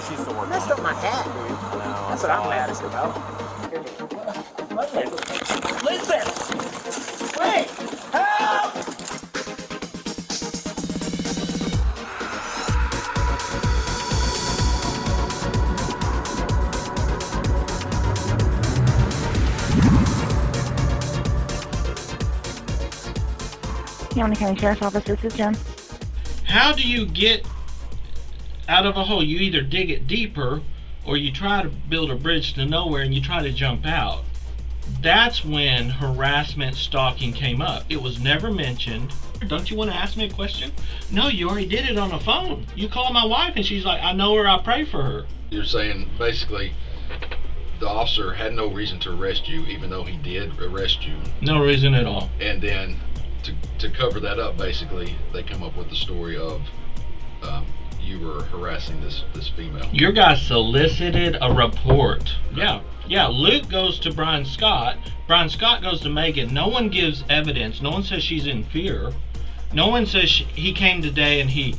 she used to work. Messed up my hat, dude. I know. That's what I'm maddest about. Listen! Wait! Help! County Sheriff's Office, this is Jen. How do you get out of a hole? You either dig it deeper or you try to build a bridge to nowhere and you try to jump out. That's when harassment stalking came up. It was never mentioned. Don't you want to ask me a question? No, you already did it on the phone. You call my wife and she's like, I know her, I pray for her. You're saying basically the officer had no reason to arrest you even though he did arrest you. No reason at all. And then to cover that up, basically, they come up with the story of you were harassing this female. Your guy solicited a report. Yeah, Luke goes to Brian Scott. Brian Scott goes to Megan. No one gives evidence. No one says she's in fear. No one says he came today and he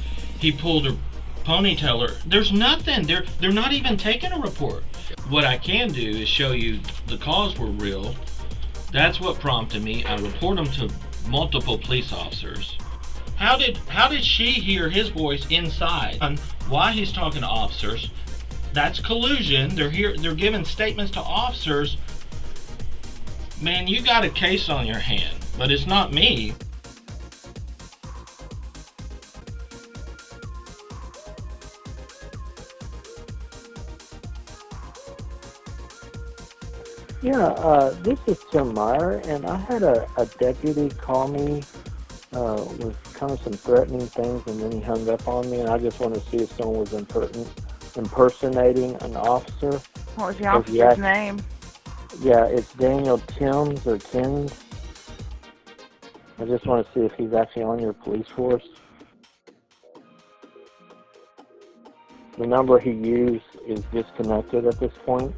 pulled her ponytail. There's nothing. They're not even taking a report. What I can do is show you the calls were real. That's what prompted me. I report them to multiple police officers. How did she hear his voice inside? And why he's talking to officers? That's collusion. They're giving statements to officers. Man, you got a case on your hand, but it's not me. Yeah, this is Tim Meyer, and I had a deputy call me with kind of some threatening things, and then he hung up on me, and I just wanted to see if someone was impersonating an officer. What was the officer's name? Yeah, it's Daniel Timms or Tims. I just want to see if he's actually on your police force. The number he used is disconnected at this point,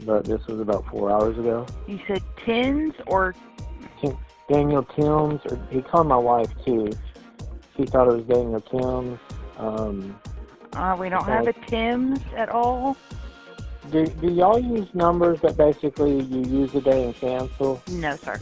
but this was about 4 hours ago. You said Tins or? Daniel Timms, or he called my wife too. She thought it was Daniel Timms. We don't have a Timms at all. Do y'all use numbers that basically you use a day and cancel? No, sir.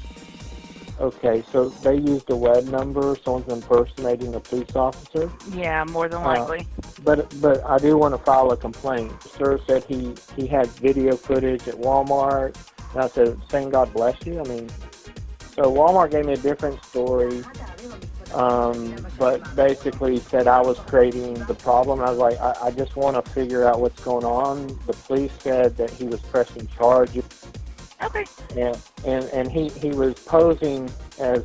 Okay, so they used a web number. Someone's impersonating a police officer. Yeah, more than likely. But I do want to file a complaint. Sir said he had video footage at Walmart. And I said, saying God bless you. I mean, so Walmart gave me a different story, but basically said I was creating the problem. I was like, I just want to figure out what's going on. The police said that he was pressing charges. Okay. And he was posing as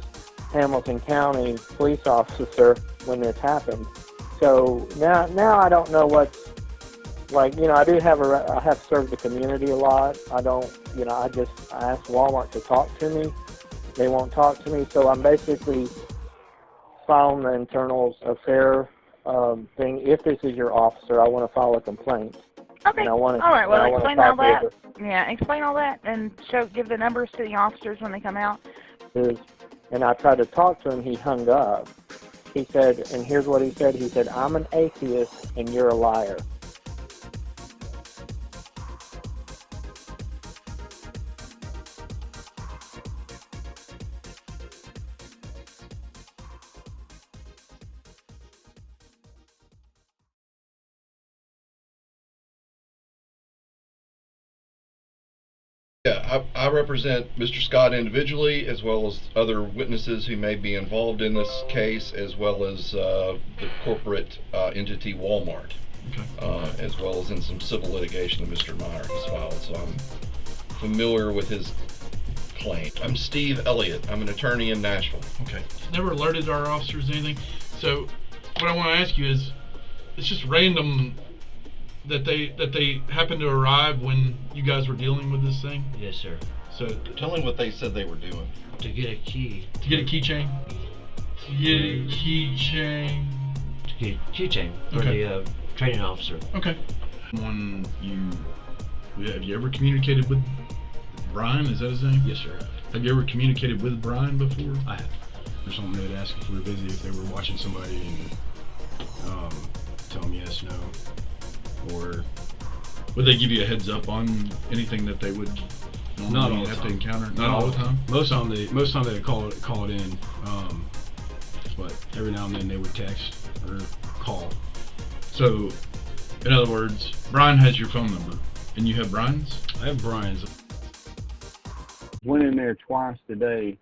Hamilton County police officer when this happened. So now I don't know what's, like, you know, I have served the community a lot. I don't, you know, I asked Walmart to talk to me. They won't talk to me, so I'm basically filing the internal affair thing. If this is your officer, I want to file a complaint. Okay. All right. Well, explain all that. Yeah, explain all that and give the numbers to the officers when they come out. And I tried to talk to him. He hung up. He said, and here's what he said. He said, "I'm an atheist and you're a liar." Yeah, I represent Mr. Scott individually, as well as other witnesses who may be involved in this case, as well as the corporate entity Walmart, as well as in some civil litigation that Mr. Meyer has filed. So I'm familiar with his claim. I'm Steve Elliott. I'm an attorney in Nashville. Okay. Never alerted our officers anything. So what I want to ask you is, it's just random that they happened to arrive when you guys were dealing with this thing? Yes, sir. So tell him what they said they were doing. To get a key. To get a keychain? To get a keychain? To get a keychain for the training officer. Okay. Have you ever communicated with Brian? Is that his name? Yes, sir. Have you ever communicated with Brian before? I have. Or something they'd ask if we were busy, if they were watching somebody, and tell them yes, no. or Would they give you a heads up on anything that they would not all the have time. to encounter? Not all the time. Most of the time they call it in, but every now and then they would text or call. So, in other words, Brian has your phone number, and you have Brian's? I have Brian's. Went in there twice today,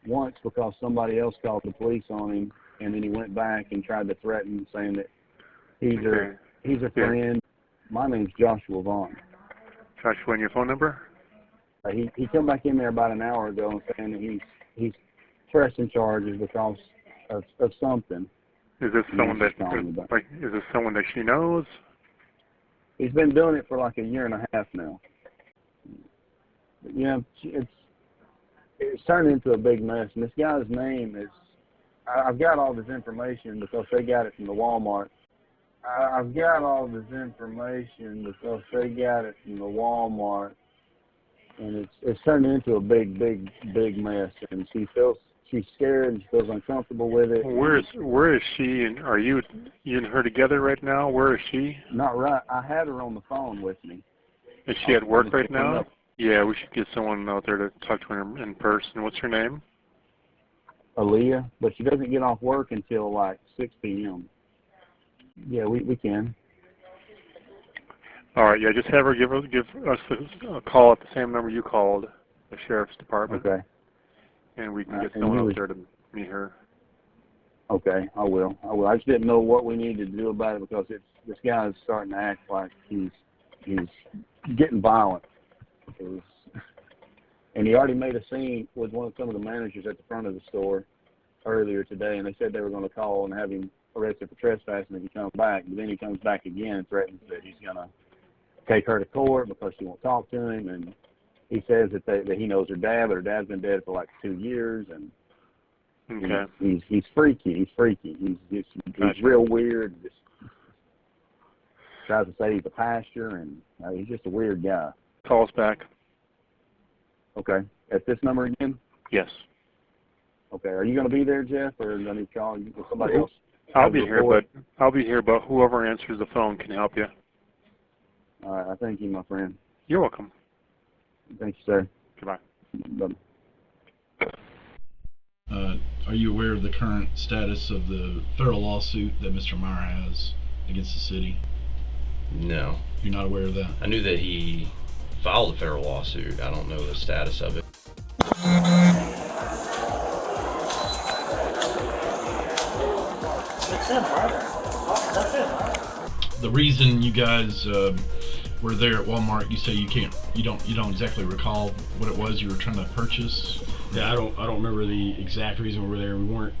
once because somebody else called the police on him, and then he went back and tried to threaten, saying that he's a friend. My name's Joshua Vaughn. Joshua, and your phone number? He come back in there about an hour ago and saying that he's pressing charges because of something. Is this someone that is this someone that she knows? He's been doing it for like a year and a half now. But, yeah, it's turned into a big mess. And this guy's name is, I've got all this information because they got it from the Walmart. I've got all this information because they got it from the Walmart. And it's turned into a big mess. And she's scared and she feels uncomfortable with it. Where is she? And are you and her together right now? Where is she? Not right. I had her on the phone with me. Is she at work right now? Yeah, we should get someone out there to talk to her in person. What's her name? Aaliyah, but she doesn't get off work until like 6 p.m. Yeah, we can. All right, yeah, just have her give us a call at the same number you called, the sheriff's department. Okay. And we can get someone out there to meet her. Okay, I will. I just didn't know what we needed to do about it because this guy is starting to act like he's getting violent. And he already made a scene with some of the managers at the front of the store earlier today, and they said they were going to call and have him arrested for trespassing if he comes back. But then he comes back again and threatens that he's going to take her to court because she won't talk to him. And he says that he knows her dad, but her dad's been dead for like 2 years. And okay. He's freaky. He's real weird. Just tries to say he's a pastor, and he's just a weird guy. Call us back. Okay. At this number again? Yes. Okay. Are you going to be there, Jeff, or do I need to call you or somebody else? I'll be here, but whoever answers the phone can help you. All right. I thank you, my friend. You're welcome. Thank you, sir. Goodbye. Bye. Are you aware of the current status of the federal lawsuit that Mr. Meyer has against the city? No. You're not aware of that? I knew that he filed a federal lawsuit. I don't know the status of it. The reason you guys were there at Walmart, you say you don't exactly recall what it was you were trying to purchase? Yeah, I don't remember the exact reason we were there. We weren't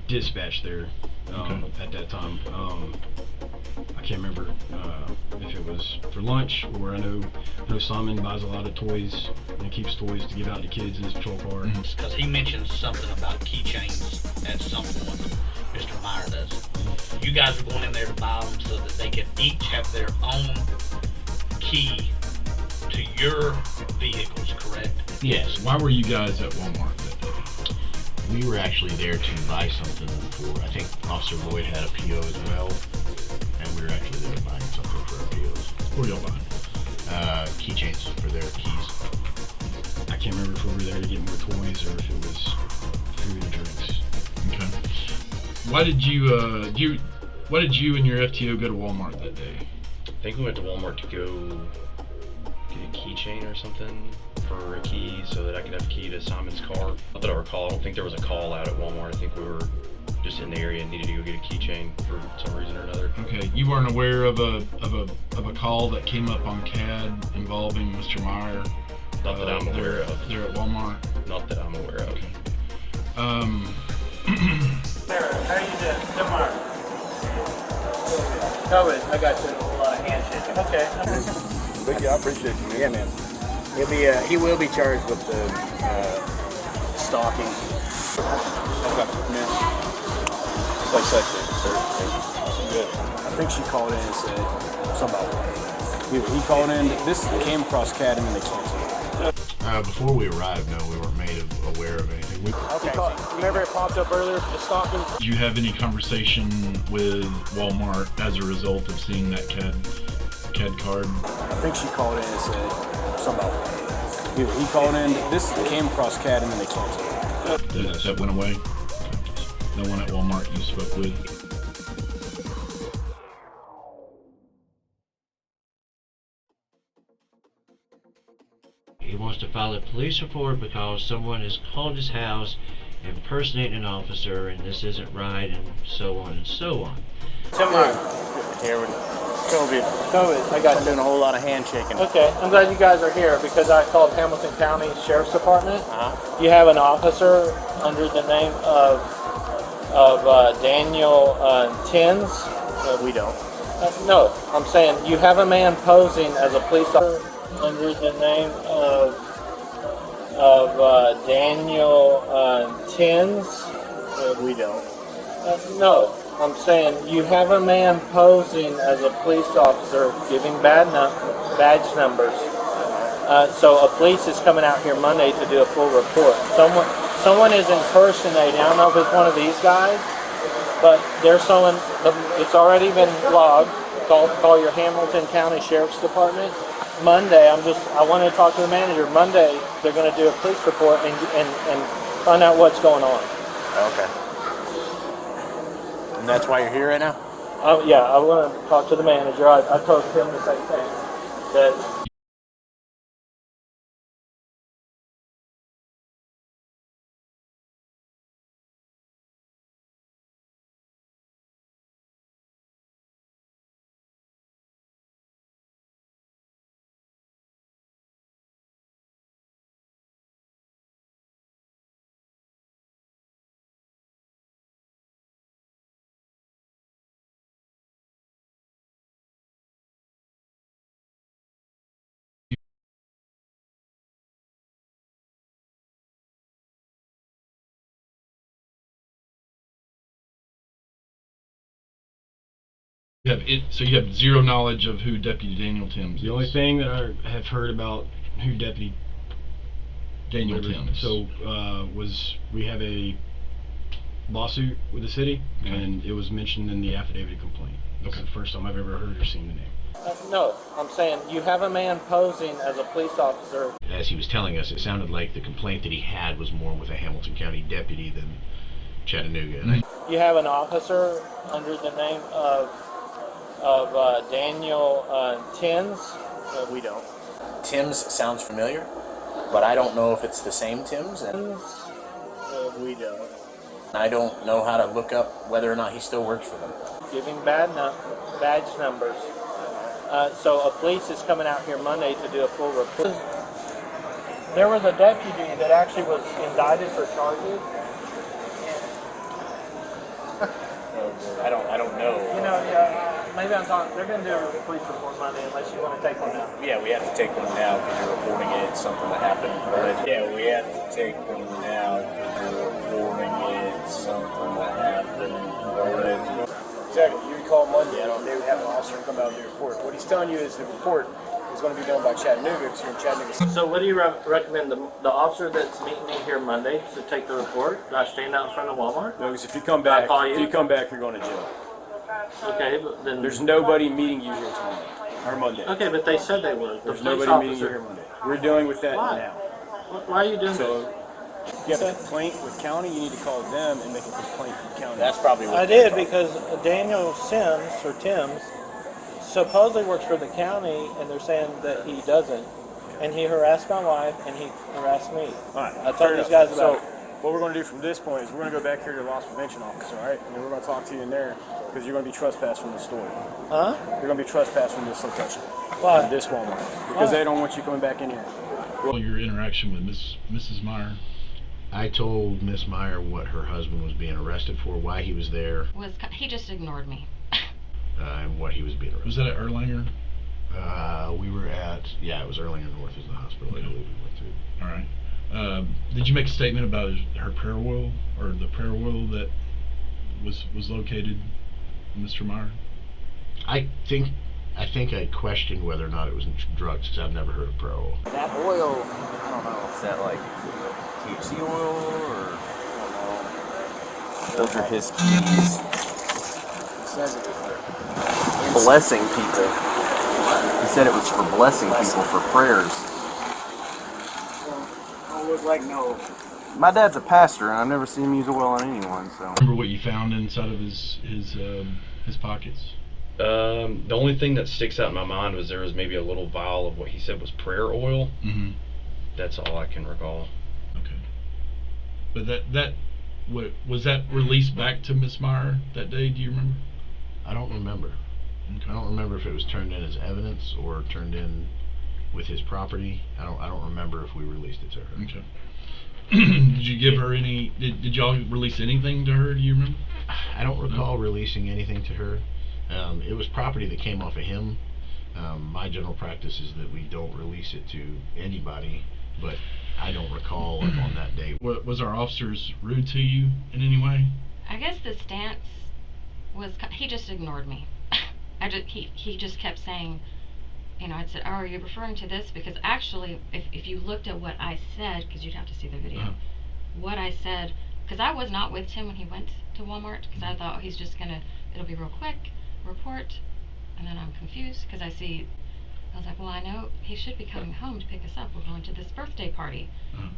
dispatched there at that time. I can't remember if it was for lunch, or I know Simon buys a lot of toys and keeps toys to give out to kids in his patrol car. Because he mentioned something about keychains at some point. Mr. Meyer does. You guys were going in there to buy them so that they could each have their own key to your vehicles, correct? Yes. Why were you guys at Walmart that day? We were actually there to buy something for, I think Officer Lloyd had a PO as well, and we were actually there buying something for our POs. What were y'all buying? Keychains for their keys. I can't remember if we were there to get more toys or if it was food and drinks. Okay. Why did you and your FTO go to Walmart that day? I think we went to Walmart to go get a keychain or something for a key so that I could have a key to Simon's car. Not that I recall. I don't think there was a call out at Walmart. I think we were just in the area and needed to go get a keychain for some reason or another. Okay, you weren't aware of a call that came up on CAD involving Mr. Meyer? Not that I'm aware of. There at Walmart? Not that I'm aware of. Okay. Sarah, how are you doing? Good morning. COVID, I got you. A lot of handshake. Okay. Thank you. I appreciate you, man. Yeah, man. He will be charged with the stalking. Okay, man. Like sexy, sir. Good. I think she called in and said something about it. He called in. This came across CAD and then they canceled it. Before we arrived, no, we weren't made aware of anything. Okay. Remember it popped up earlier for the stalking? Did you have any conversation with Walmart as a result of seeing that CAD CAD card. I think she called in and said something about he called in. This came across CAD and then they canceled it. That went away. No one at Walmart you spoke with. He wants to file a police report because someone has called his house impersonating an officer, and this isn't right, and so on and so on. Tim Meyer. Here with COVID. I got doing a whole lot of handshaking. Okay, I'm glad you guys are here because I called Hamilton County Sheriff's Department. You have an officer under the name of Daniel Tins. We don't. No, I'm saying you have a man posing as a police officer under the name of Daniel Tins. We don't. No, I'm saying you have a man posing as a police officer giving badge numbers. So a police is coming out here Monday to do a full report. Someone is impersonating. I don't know if it's one of these guys, but they're showing. It's already been logged. Call your Hamilton County Sheriff's Department. Monday, I want to talk to the manager. Monday, they're going to do a police report and find out what's going on. Okay. And that's why you're here right now? Yeah, I want to talk to the manager. I told him the same thing. That So you have zero knowledge of who Deputy Daniel Timms is? The only thing that I have heard about who Deputy Daniel Timms. So was we have a lawsuit with the city, and it was mentioned in the affidavit complaint. That's the first time I've ever heard or seen the name. no, I'm saying you have a man posing as a police officer. As he was telling us, it sounded like the complaint that he had was more with a Hamilton County deputy than Chattanooga. And You have an officer under the name of Daniel Tins. We don't. Timms sounds familiar, but I don't know if it's the same Timms. And We don't. I don't know how to look up whether or not he still works for them. Giving badge numbers. So a police is coming out here Monday to do a full report. There was a deputy that actually was indicted for charges. I don't know. You know, maybe I'm talking. They're going to do a police report Monday unless you want to take one now. Yeah, we have to take one now because you're reporting it. It's something that happened already. Yeah, we have to take one now because you're reporting it. It's something that happened already. Exactly. You recall Monday, they would have an officer come out and do a report. What he's telling you is the report is going to be done by Chattanooga because you're in Chattanooga. So what do you recommend? The officer that's meeting me here Monday to take the report? Do I stand out in front of Walmart? No, because if you come back, you're going to jail. Okay, but then There's nobody meeting you here tomorrow or Monday. Okay, but they said they were. There's nobody meeting you here Monday. We're dealing with that now. Why are you doing So, if you have a complaint with county, you need to call them and make a complaint with county. That's probably what I did because Daniel Timms supposedly works for the county, and they're saying that he doesn't. And he harassed my wife, and he harassed me. All right, I told these guys about it. What we're going to do from this point is we're going to go back here to the loss prevention office, all right? And then we're going to talk to you in there because you're going to be trespassed from the store. Huh? You're going to be trespassed from this location. Why? From this Walmart. Because they don't want you coming back in here. Well, your interaction with Mrs. Meyer. I told Miss Meyer what her husband was being arrested for, why he was there, He just ignored me. and what he was being arrested. Was that at Erlanger? We were at, it was Erlanger North is the hospital I believe we went to. All right. Did you make a statement about her prayer wheel or the prayer wheel that was located, Mr. Meyer? I think I questioned whether or not it was in drugs because I've never heard of prayer oil. That oil, I don't know, is that like THC oil or I don't know. Those are his keys. It says it is blessing people. He said it was for blessing people, for prayers. I would like no. My dad's a pastor, and I've never seen him use a well on anyone. So. Remember what you found inside of his pockets? The only thing that sticks out in my mind was there was maybe a little vial of what he said was prayer oil. Mm-hmm. That's all I can recall. Okay. But was that released back to Miss Meyer that day? Do you remember? I don't remember. Okay. I don't remember if it was turned in as evidence or turned in with his property. I don't remember if we released it to her. Okay. Did you give her any? Did y'all release anything to her? Do you remember? I don't recall releasing anything to her. It was property that came off of him. My general practice is that we don't release it to anybody, but I don't recall on that day. Was our officers rude to you in any way? I guess the stance was, he just ignored me. He just kept saying, you know, I said, oh, are you referring to this? Because actually, if you looked at what I said, because you'd have to see the video, what I said, because I was not with him when he went to Walmart, because I thought, oh, he's just going to, it'll be real quick, report, and then I'm confused, because I was like, well, I know he should be coming home to pick us up. We're going to this birthday party.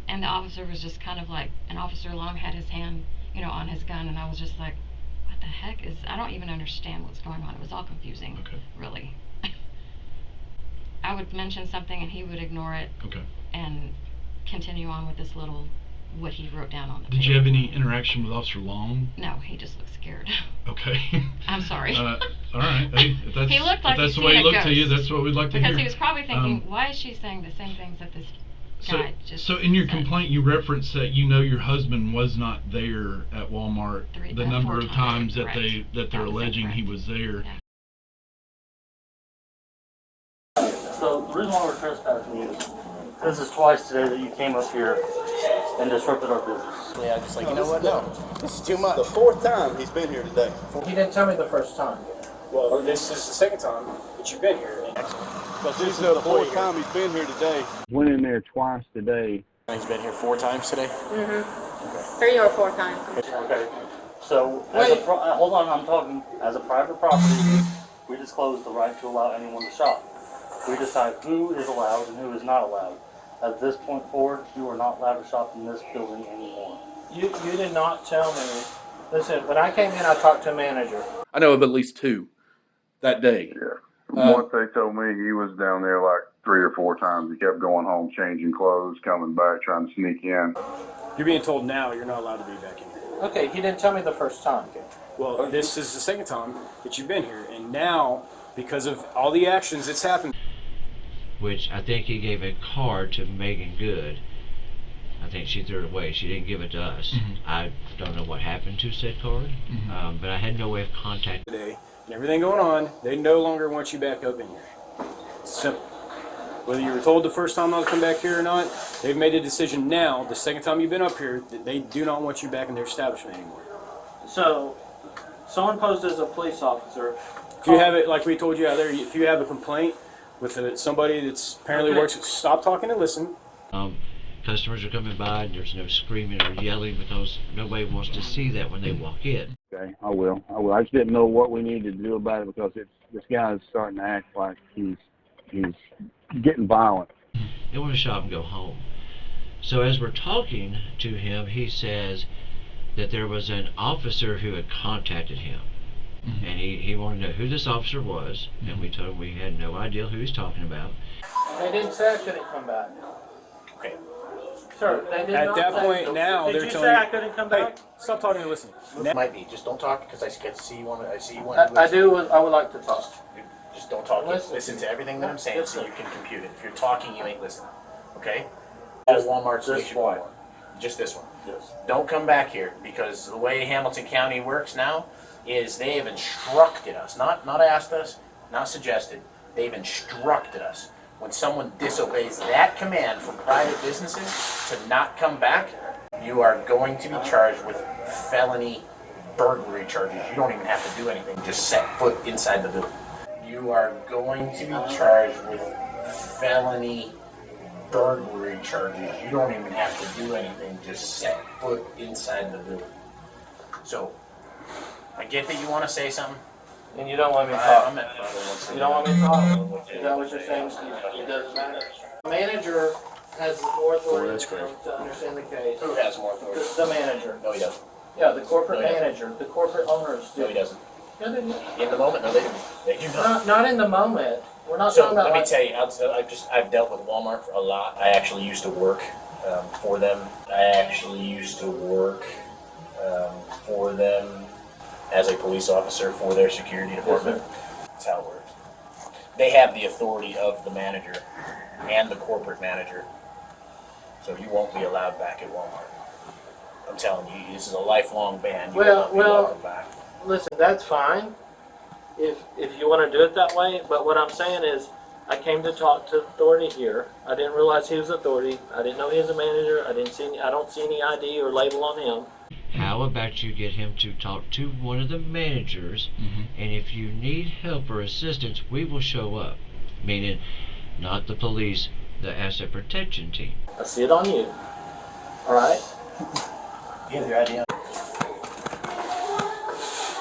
And the officer was just kind of like, an Officer Long had his hand, you know, on his gun, and I was just like, what the heck is, I don't even understand what's going on. It was all confusing, really. I would mention something and he would ignore it and continue on with this little, what he wrote down on the Did you have any interaction with Officer Long? No, he just looked scared. Okay. I'm sorry. All right. Hey, if that's, he looked like if that's the way he looked to you, that's what we'd like to hear. Because he was probably thinking, why is she saying the same things that this guy just So in your said. complaint, you referenced that you know your husband was not there at Walmart the number of times that they're alleging he was there. Yeah. So the reason why we're trespassing is this is twice today that you came up here and disrupted our business. Yeah, just like, you know what? No, this is too much. The fourth time he's been here today. He didn't tell me the first time. Well, this is the second time that you've been here. Because this is the fourth time he's been here today. Went in there twice today. He's been here 4 times today? Mm-hmm. 3 or 4 times. Okay. So, hold on, I'm talking. As a private property, we disclose the right to allow anyone to shop. We decide who is allowed and who is not allowed. At this point forward, you are not allowed to shop in this building anymore. You did not tell me. Listen, when I came in, I talked to a manager. I know of at least 2 that day. Yeah. Once they told me he was down there like 3 or 4 times. He kept going home, changing clothes, coming back, trying to sneak in. You're being told now you're not allowed to be back in here. Okay, he didn't tell me the first time. Well, this is the second time that you've been here, and now, because of all the actions that's happened. Which I think he gave a card to Megan Good. I think she threw it away. She didn't give it to us. I don't know what happened to said card, but I had no way of contacting. Today, and everything going on, they no longer want you back up in here. It's simple. Whether you were told the first time not to come back here or not, they've made a decision now, the second time you've been up here, that they do not want you back in their establishment anymore. So, someone posed as a police officer. If you have it, like we told you out there, if you have a complaint with somebody that's apparently works, stop talking and listen. Customers are coming by and there's no screaming or yelling because nobody wants to see that when they walk in. Okay, I will. I just didn't know what we needed to do about it because this guy is starting to act like he's getting violent. They want to shop and go home. So as we're talking to him, he says that there was an officer who had contacted him. And he wanted to know who this officer was, and we told him we had no idea who he's talking about. They didn't say I couldn't come back. Okay. Sir, they did At not that say point so. now, Did they're you telling say you, I couldn't come back? Hey, stop talking and listen. Might be. Just don't talk because I see you want to. I see you want. I would like to talk. Just don't talk. Listen. Listen to everything that I'm saying so you can compute it. If you're talking, you ain't listening. Okay? Just Walmart's this one. Just this one. Yes. Don't come back here because the way Hamilton County works now is they have instructed us, not asked us, not suggested. They've instructed us. When someone disobeys that command from private businesses to not come back, you are going to be charged with felony burglary charges. You don't even have to do anything. Just set foot inside the building. You are going to be charged with felony burglary charges. You don't even have to do anything. Just set foot inside the building. So, I get that you want to say something. And you don't want me to talk? You don't want me to talk? Is that what you're saying? It doesn't matter. The manager has more authority to understand the case. Who has more authority? The manager. No, he doesn't. Yeah, the corporate No, he doesn't. manager, the corporate owners do. No, he doesn't. Yeah, they do. In the moment, no, they do. They do not. Not in the moment. We're not So talking about. let me tell you, I've dealt with Walmart a lot. I actually used to work for them. I actually used to work for them as a police officer for their security department. That's how it works. They have the authority of the manager and the corporate manager. So you won't be allowed back at Walmart. I'm telling you, this is a lifelong ban. You will not be welcome back. Listen, that's fine if you want to do it that way. But what I'm saying is, I came to talk to authority here. I didn't realize he was authority. I didn't know he was a manager. I don't see any ID or label on him. How about you get him to talk to one of the managers, and if you need help or assistance, we will show up. Meaning, not the police, the asset protection team. I see it on you. All right? You have your idea.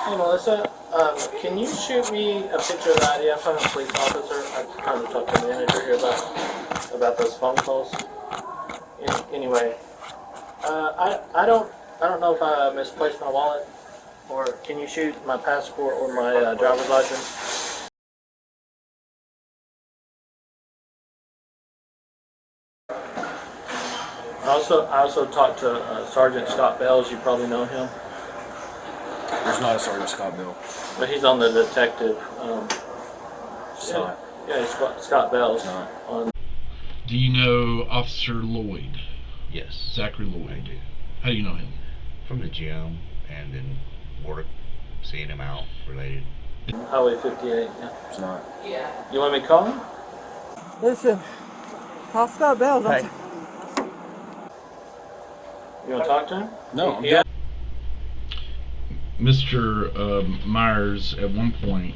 Hey, Melissa, can you shoot me a picture of the ID? I'm talking to a police officer. I'm trying to talk to the manager here about those phone calls. Anyway, I don't know if I misplaced my wallet, or can you shoot my passport or my driver's license? I also talked to Sergeant Scott Bells. You probably know him. There's not a Sergeant Scott Bill. But he's on the detective. It's not. Yeah, it's Scott Bells. On. Do you know Officer Lloyd? Yes. Zachary Lloyd. I do. How do you know him? From the gym and then work, seeing him out related. Highway 58, yeah. It's not. Yeah. You want me to call him? Listen, call Scott Bells. Hey. You want to talk to him? No, I'm Yeah. Mr. Myers at one point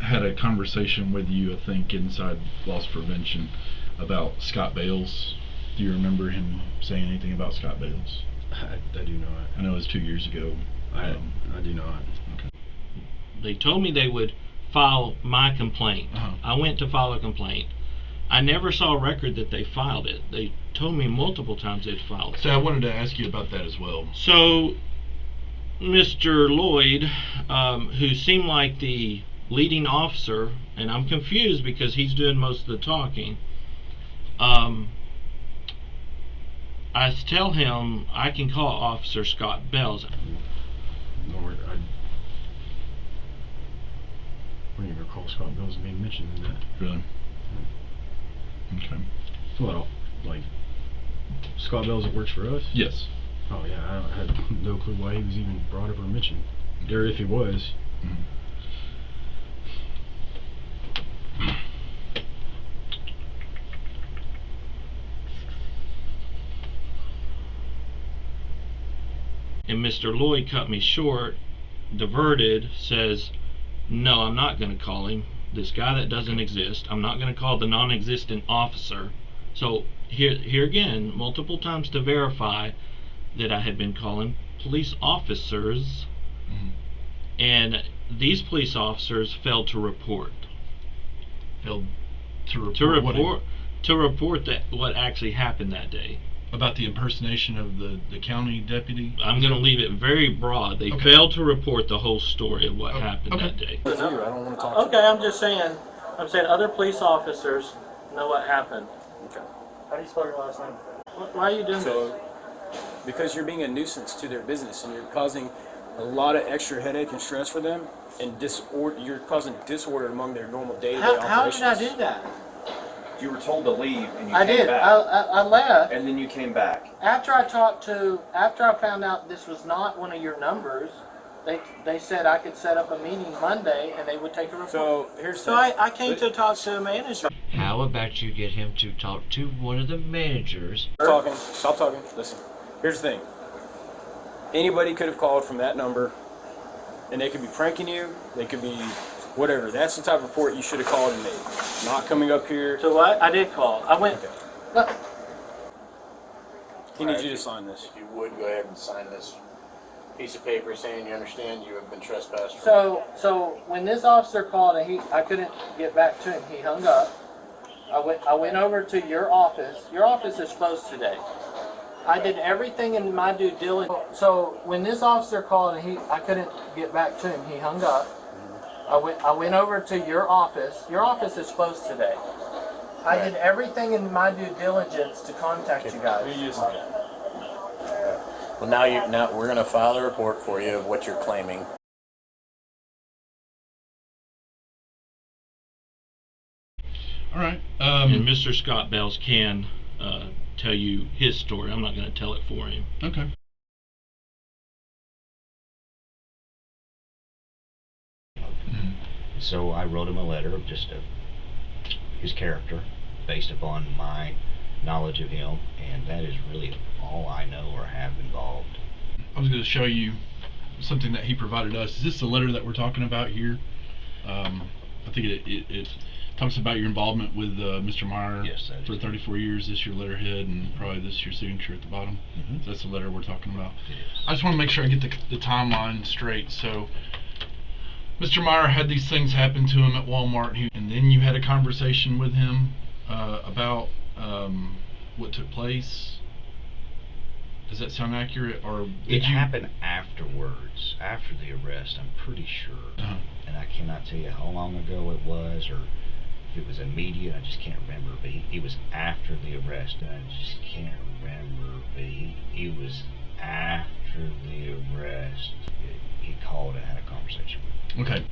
had a conversation with you, I think, inside loss prevention about Scott Bales. Do you remember him saying anything about Scott Bales? I do not. I know it was 2 years ago. I do not. Okay. They told me they would file my complaint. I went to file a complaint. I never saw a record that they filed it. They told me multiple times they'd filed it. So I wanted to ask you about that as well. So, Mr. Lloyd, who seemed like the leading officer, and I'm confused because he's doing most of the talking, I tell him I can call Officer Scott Bells. Lord, I don't even recall Scott Bells being mentioned in that. Really? Okay. Well, like Scott Bells that works for us? Yes. Oh yeah, I had no clue why he was even brought up or mentioned. Or if he was. And Mr. Lloyd cut me short, diverted, says, no, I'm not going to call him. This guy that doesn't exist. I'm not going to call the non-existent officer. So here again, multiple times to verify that I had been calling police officers, and these police officers failed to report. Failed to report to report that what actually happened that day. About the impersonation of the county deputy? I'm going to leave it very broad. They failed to report the whole story of what happened that day. I don't want to talk to you. Okay, I'm saying other police officers know what happened. Okay. How do you spell your last name? Why are you doing this? Because you're being a nuisance to their business and you're causing a lot of extra headache and stress for them, and you're causing disorder among their normal day-to-day operations. How did I do that? You were told to leave and you I came did. back. I left. And then you came back. After I found out this was not one of your numbers, they said I could set up a meeting Monday and they would take a report. So here's So I came to talk to a manager. How about you get him to talk to one of the managers? Stop talking. Listen. Here's the thing. Anybody could have called from that number, and they could be pranking you. They could be whatever. That's the type of report you should have called and made. Not coming up here. So what? I did call. I went. Okay. Look. He needs you to sign this. If you would, go ahead and sign this. piece of paper saying you understand you have been trespassed. So when this officer called and I couldn't get back to him, he hung up. I went over to your office. Your office is closed today. I did everything in my due diligence. So when this officer called and I couldn't get back to him, he hung up. I went over to your office. Your office is closed today. I did everything in my due diligence to contact you guys. Well, now we're going to file a report for you of what you're claiming. All right. And Mr. Scott Bells can tell you his story. I'm not going to tell it for him. Okay. So I wrote him a letter of just his character, based upon my knowledge of him, and that is really all I know or have involved. I was going to show you something that he provided us. Is this the letter that we're talking about here? I think it talks about your involvement with Mr. Meyer. Yes, that is for 34 years. This is your letterhead, and probably this is your signature at the bottom. So that's the letter we're talking about. I just want to make sure I get the timeline straight. So Mr. Meyer had these things happen to him at Walmart, and then you had a conversation with him about what took place. Does that sound accurate, or it happened afterwards, after the arrest? I'm pretty sure, and I cannot tell you how long ago it was, or if it was immediate. I just can't remember. But he was after the arrest, and I just can't remember. But he was after the arrest. He called and had a conversation with me. Okay.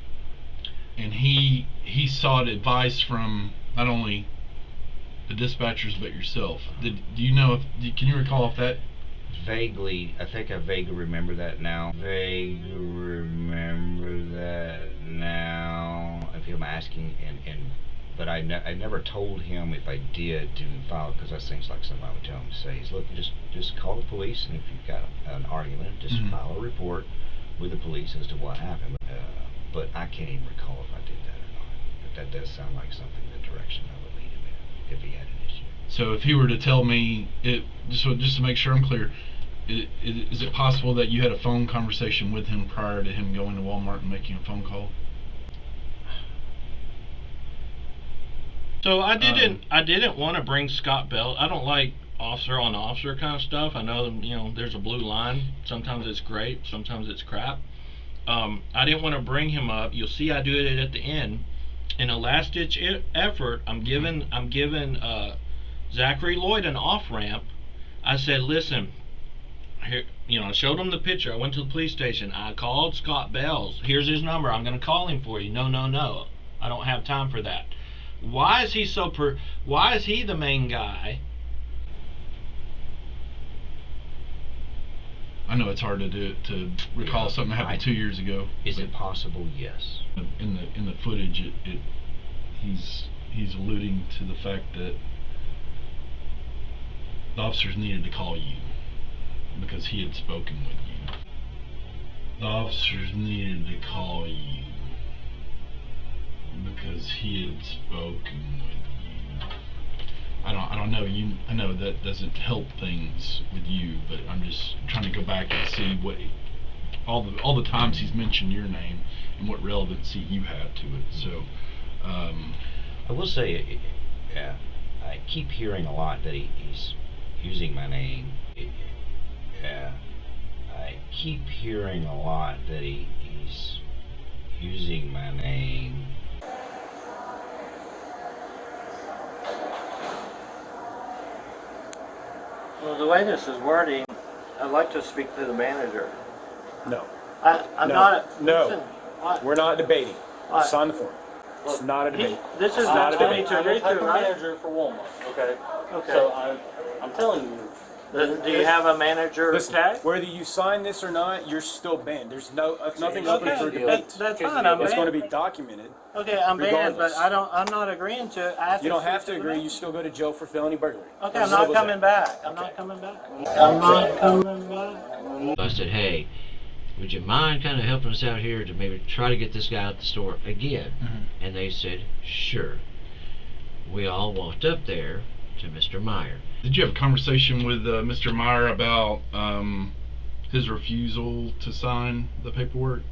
And he sought advice from not only the dispatchers but yourself. Do you know can you recall if that? Vaguely, I think I vaguely remember that now. If I'm asking, but I never told him if I did to file, because that's things like somebody would tell him to say is, look, just call the police, and if you've got an argument, just file a report with the police as to what happened. But I can't even recall if I did that or not. But that does sound like something, the direction I would lead him in if he had an issue. So if he were to tell me it, just to make sure I'm clear, is it possible that you had a phone conversation with him prior to him going to Walmart and making a phone call? So I didn't want to bring Scott Bell. I don't like officer on officer kind of stuff. I know, there's a blue line. Sometimes it's great, sometimes it's crap. I didn't want to bring him up. You'll see I do it at the end. In a last-ditch effort, I'm giving Zachary Lloyd an off-ramp. I said, listen, here, I showed him the picture. I went to the police station. I called Scott Bells. Here's his number. I'm going to call him for you. No. I don't have time for that. Why is he why is he the main guy? I know it's hard to recall something that happened 2 years ago. Is it possible? Yes. In the footage, he's alluding to the fact that the officers needed to call you because he had spoken with you. The officers needed to call you because he had spoken with you. I don't know. I know that doesn't help things with you, but I'm just trying to go back and see what all the times he's mentioned your name and what relevancy you have to it. So I will say, I keep hearing a lot that he's using my name. I keep hearing a lot that he's using my name. Well, the way this is wording, I'd like to speak to the manager. No. I'm No. not. No. Listen, We're not debating. I- Sign the form. It's not a debate. This is It's not a a debate. to I'm agree the type to, of right? manager for Walmart, okay? Okay. So I'm telling you. Do you have a manager Listen, tag? whether you sign this or not, you're still banned. There's nothing open for debate. That's fine. I'm It's going to banned. be documented. Okay, I'm banned, regardless. but I'm not agreeing to it. I have You don't speak have to the agree. manager. You still go to jail for felony burglary. Okay, As I'm not simple as coming that. back. I'm not coming back. I'm not coming back. I said, hey, would you mind kind of helping us out here to maybe try to get this guy out the store again? And they said, sure. We all walked up there to Mr. Meyer. Did you have a conversation with Mr. Meyer about his refusal to sign the paperwork?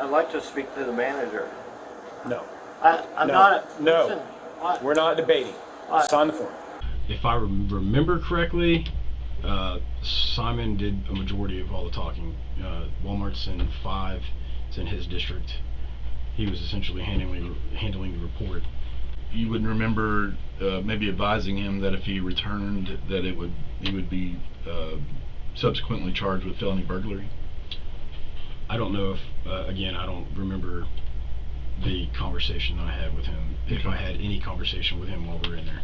I'd like to speak to the manager. No. I'm No. not. No. Listen, We're not debating. Sign the form. If I remember correctly, Simon did a majority of all the talking. Walmart's in 5. It's in his district. He was essentially handling the report. You wouldn't remember maybe advising him that if he returned, that he would be subsequently charged with felony burglary? I don't know if, again, I don't remember the conversation I had with him, if I had any conversation with him while we were in there.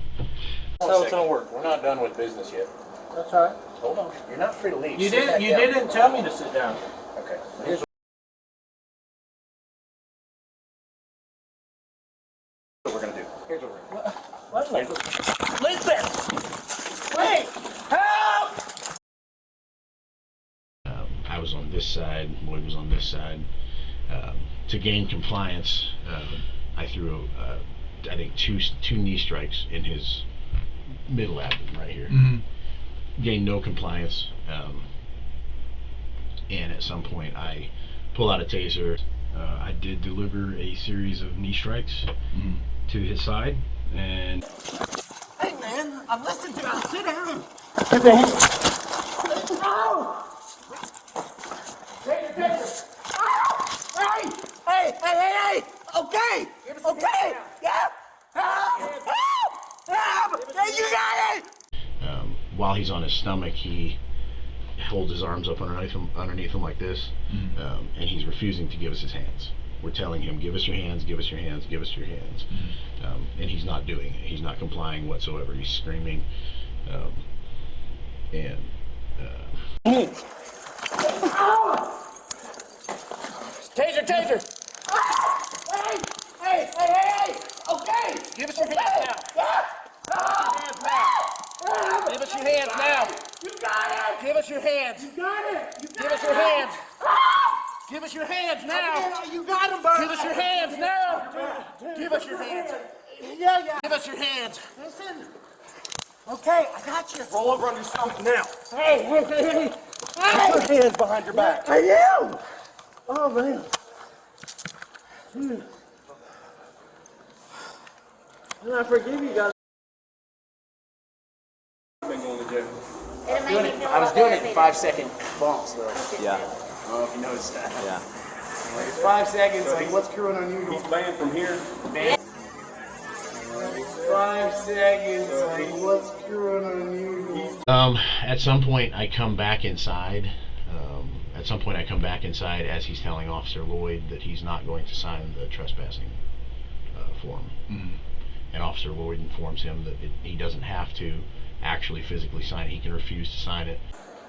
So it's gonna work. We're not done with business yet. That's all right. Hold on. You're not free to leave. You Sit back didn't. You down. didn't tell me to sit down. Okay. Here's what we're gonna do. Here's what we're gonna do. What? Listen. Wait. Help! I was on this side, Lloyd was on this side. To gain compliance, I threw, I think, two knee strikes in his middle abdomen right here. Gained no compliance, and at some point I pull out a taser. I did deliver a series of knee strikes to his side, and Hey man, I'm listening to you. Sit down. No! Hey! Okay! Okay! Yeah! Help! Yeah, you got it! While he's on his stomach, he holds his arms up underneath him like this, and he's refusing to give us his hands. We're telling him, give us your hands, give us your hands, give us your hands. And he's not doing it. He's not complying whatsoever. He's screaming. Taser! Hey! Okay! Give us your hands now. Give us your hands now. You got it! Give us your hands. You got it! You got Give us it! your hands. Give us your hands now. You got him, bud! Give us your hands now. Give us your hands. Yeah. Give us your hands. Listen. Okay, I got you. Roll over on your stomach now. Hey! Put your hands behind your back. I am! Oh, man. Dude. And I forgive you guys. Been going to jail. I was doing it in 5-second bumps, though. Yeah. I don't know if you noticed that. Yeah. Like, it's 5 seconds, like, what's cruel and unusual? He's banned from here. 5 seconds, like, what's cruel and unusual? At some point, I come back inside. As he's telling Officer Lloyd that he's not going to sign the trespassing form. And Officer Lloyd informs him that he doesn't have to actually physically sign it. He can refuse to sign it.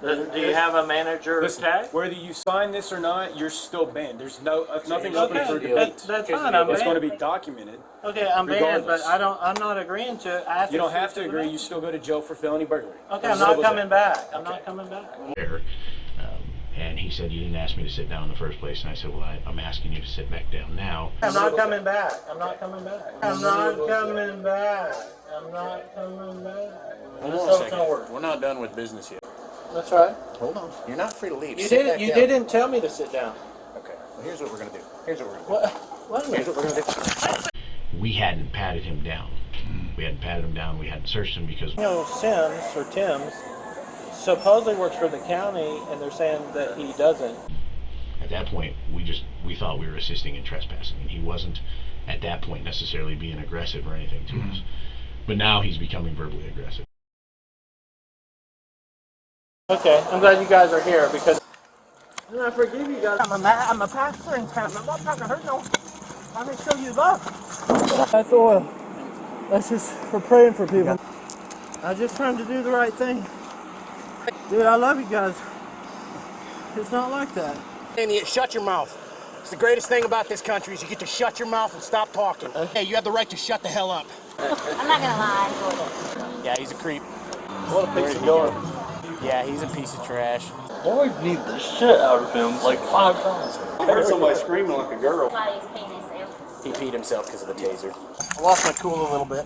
Do you have a manager tag? Whether you sign this or not, you're still banned. There's nothing open for debate. That's fine. I'm It's banned. going to be documented. Okay, I'm banned, regardless. but I'm not agreeing to it. You don't have to agree. You still go to jail for felony burglary. Okay, I'm not coming back. I'm not coming back. And he said, you didn't ask me to sit down in the first place. And I said, well, I'm asking you to sit back down now. I'm not coming back. I'm not coming back. I'm not coming back. I'm not coming back. Hold on a second. We're not done with business yet. That's right. Hold on. You're not free to leave. You Sit back didn't. You down. didn't tell me to sit down. Okay. Well, here's what we're gonna do. Here's what we're gonna do. We hadn't patted him down. We hadn't searched him because... You know, Sims or Tim's supposedly works for the county, and they're saying that he doesn't. At that point, we thought we were assisting in trespassing, and he wasn't at that point necessarily being aggressive or anything to us. But now he's becoming verbally aggressive. Okay, I'm glad you guys are here because. And I forgive you guys. I'm a pastor and I'm not trying to hurt no one. I'm going to show you love. That's oil. That's just for praying for people. I'm just trying to do the right thing. Dude, I love you guys. It's not like that. Idiot, shut your mouth. It's the greatest thing about this country is you get to shut your mouth and stop talking. Hey, you have the right to shut the hell up. I'm not gonna lie. Yeah, he's a creep. What a piece of garbage. Yeah, he's a piece of trash. Lloyd need the shit out of him like 5 times. I heard somebody screaming like a girl. Somebody's peeing himself. He peed himself because of the taser. I lost my cool a little bit.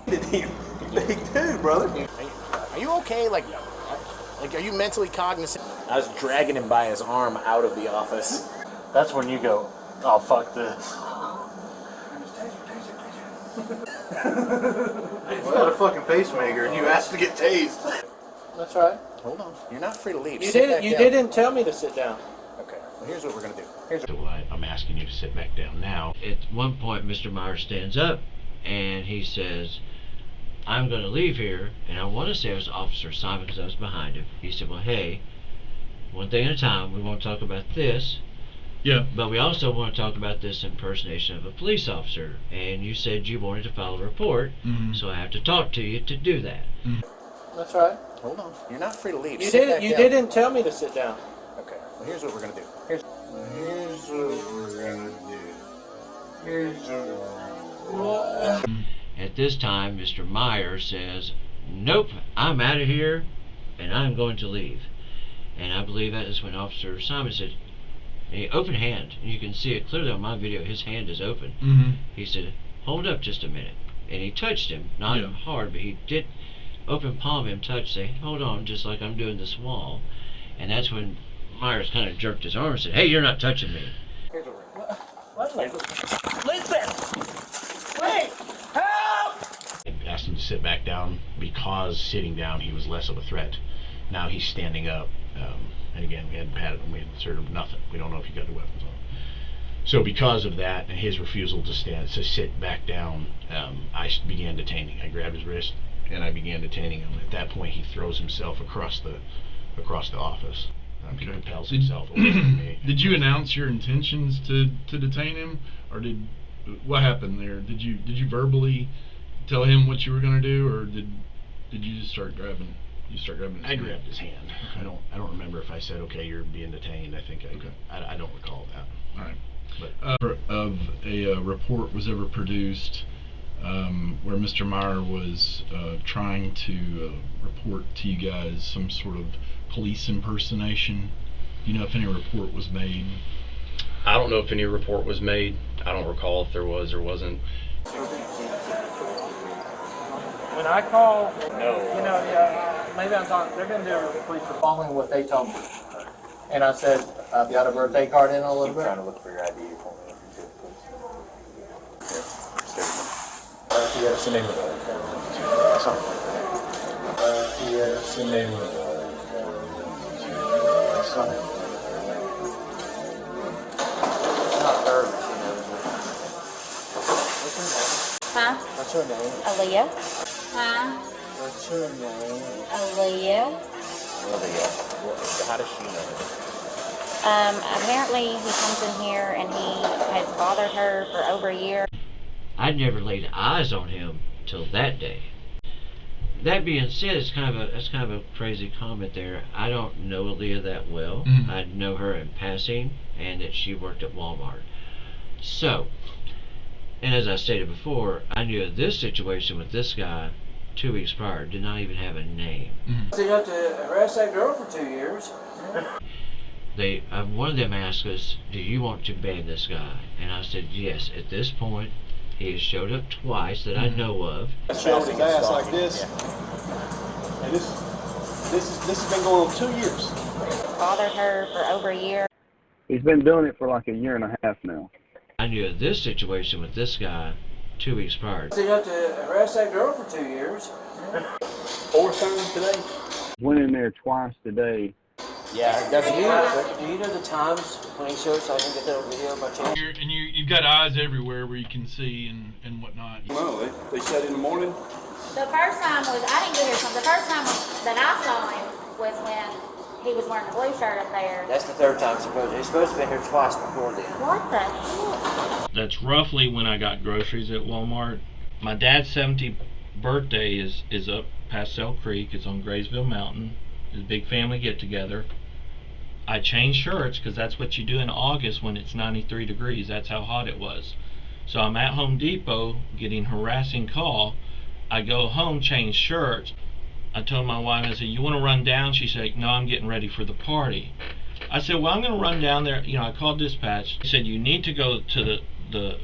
Big dude, brother. Are you okay? Like, Like, are you mentally cognizant? I was dragging him by his arm out of the office. That's when you go, oh, fuck this. You got a fucking pacemaker and you asked to get tased. That's right. Hold on. You're not free to leave. You Sit didn't. back You down. didn't tell me to sit down. Okay. Well, here's what we're gonna do. So I'm asking you to sit back down now. At one point, Mr. Meyer stands up and he says, I'm going to leave here. And I want to say it was Officer Simon because I was behind him. He said, well, hey, one thing at a time. We want to talk about this. Yeah. But we also want to talk about this impersonation of a police officer. And you said you wanted to file a report, so I have to talk to you to do that. That's right. Hold on. You're not free to leave. You Sit didn't. back You down. didn't tell me to sit down. Okay. Well, here's what we're gonna do. Here's what we're gonna do. At this time, Mr. Meyer says, nope, I'm out of here and I'm going to leave. And I believe that is when Officer Simon said, a open hand, and you can see it clearly on my video, his hand is open. He said, hold up just a minute. And he touched him, not hard, but he did open palm him, touch, say, hold on, just like I'm doing this wall. And that's when Myers kind of jerked his arm and said, hey, you're not touching me. Here's what we're gonna do. Listen! Wait! Help! I asked him to sit back down because sitting down he was less of a threat. Now he's standing up, and again, we hadn't patted him, we hadn't sort of nothing. We don't know if he got the weapons on. So because of that and his refusal to sit back down, I began detaining. I grabbed his wrist and I began detaining him. At that point, he throws himself across the office. He propels himself away from me. Did you announce your intentions to detain him, or what happened there? Did you verbally tell him what you were going to do, or did you just start grabbing? You start grabbing his I hand? grabbed his hand. Okay. I don't remember if I said, okay, you're being detained. I think I don't recall that. All right. But of a report was ever produced where Mr. Meyer was trying to report to you guys some sort of police impersonation. Do you know if any report was made? I don't know if any report was made. I don't recall if there was or wasn't. When I call, maybe I'm talking. They're going to do a police report following what they told me. And I said, I've got a birthday card in a little bit. Trying to look for your ID for me, if you could, please. Here, Yes, the name of it. Something. Yes, the name of it. It's not her, but she knows it. What's her name? Huh? What's her name? Aaliyah? Huh? What's her name? Aaliyah? How does she know? Apparently he comes in here and he has bothered her for over a year. I'd never laid eyes on him till that day. That being said, that's kind of a crazy comment there. I don't know Aaliyah that well. I know her in passing, and that she worked at Walmart. So, and as I stated before, I knew this situation with this guy 2 weeks prior did not even have a name. So you have to arrest that girl for 2 years. One of them asked us, do you want to ban this guy? And I said, yes. At this point, he has showed up twice that I know of. Showed his ass like this. And this has been going on 2 years. Bothered her for over a year. He's been doing it for like a year and a half now. I knew this situation with this guy 2 weeks prior. So you have to arrest that girl for 2 years. 4 times today. Went in there twice today. Yeah, do you know the times when he showed so I can get that video by chance? And you've got eyes everywhere where you can see and whatnot. No, they said in the morning. The first time was, I didn't get here from, the first time that I saw him was when he was wearing the blue shirt up there. That's the third time supposedly. He's supposed to be here twice before then. What the heck? That's roughly when I got groceries at Walmart. My dad's 70th birthday is up past Cell Creek. It's on Graysville Mountain. It's a big family get-together. I changed shirts because that's what you do in August when it's 93 degrees. That's how hot it was. So I'm at Home Depot getting harassing call. I go home, change shirts. I told my wife, I said, you want to run down? She said, no, I'm getting ready for the party. I said, well, I'm going to run down there. You know, I called dispatch. He said, you need to go to the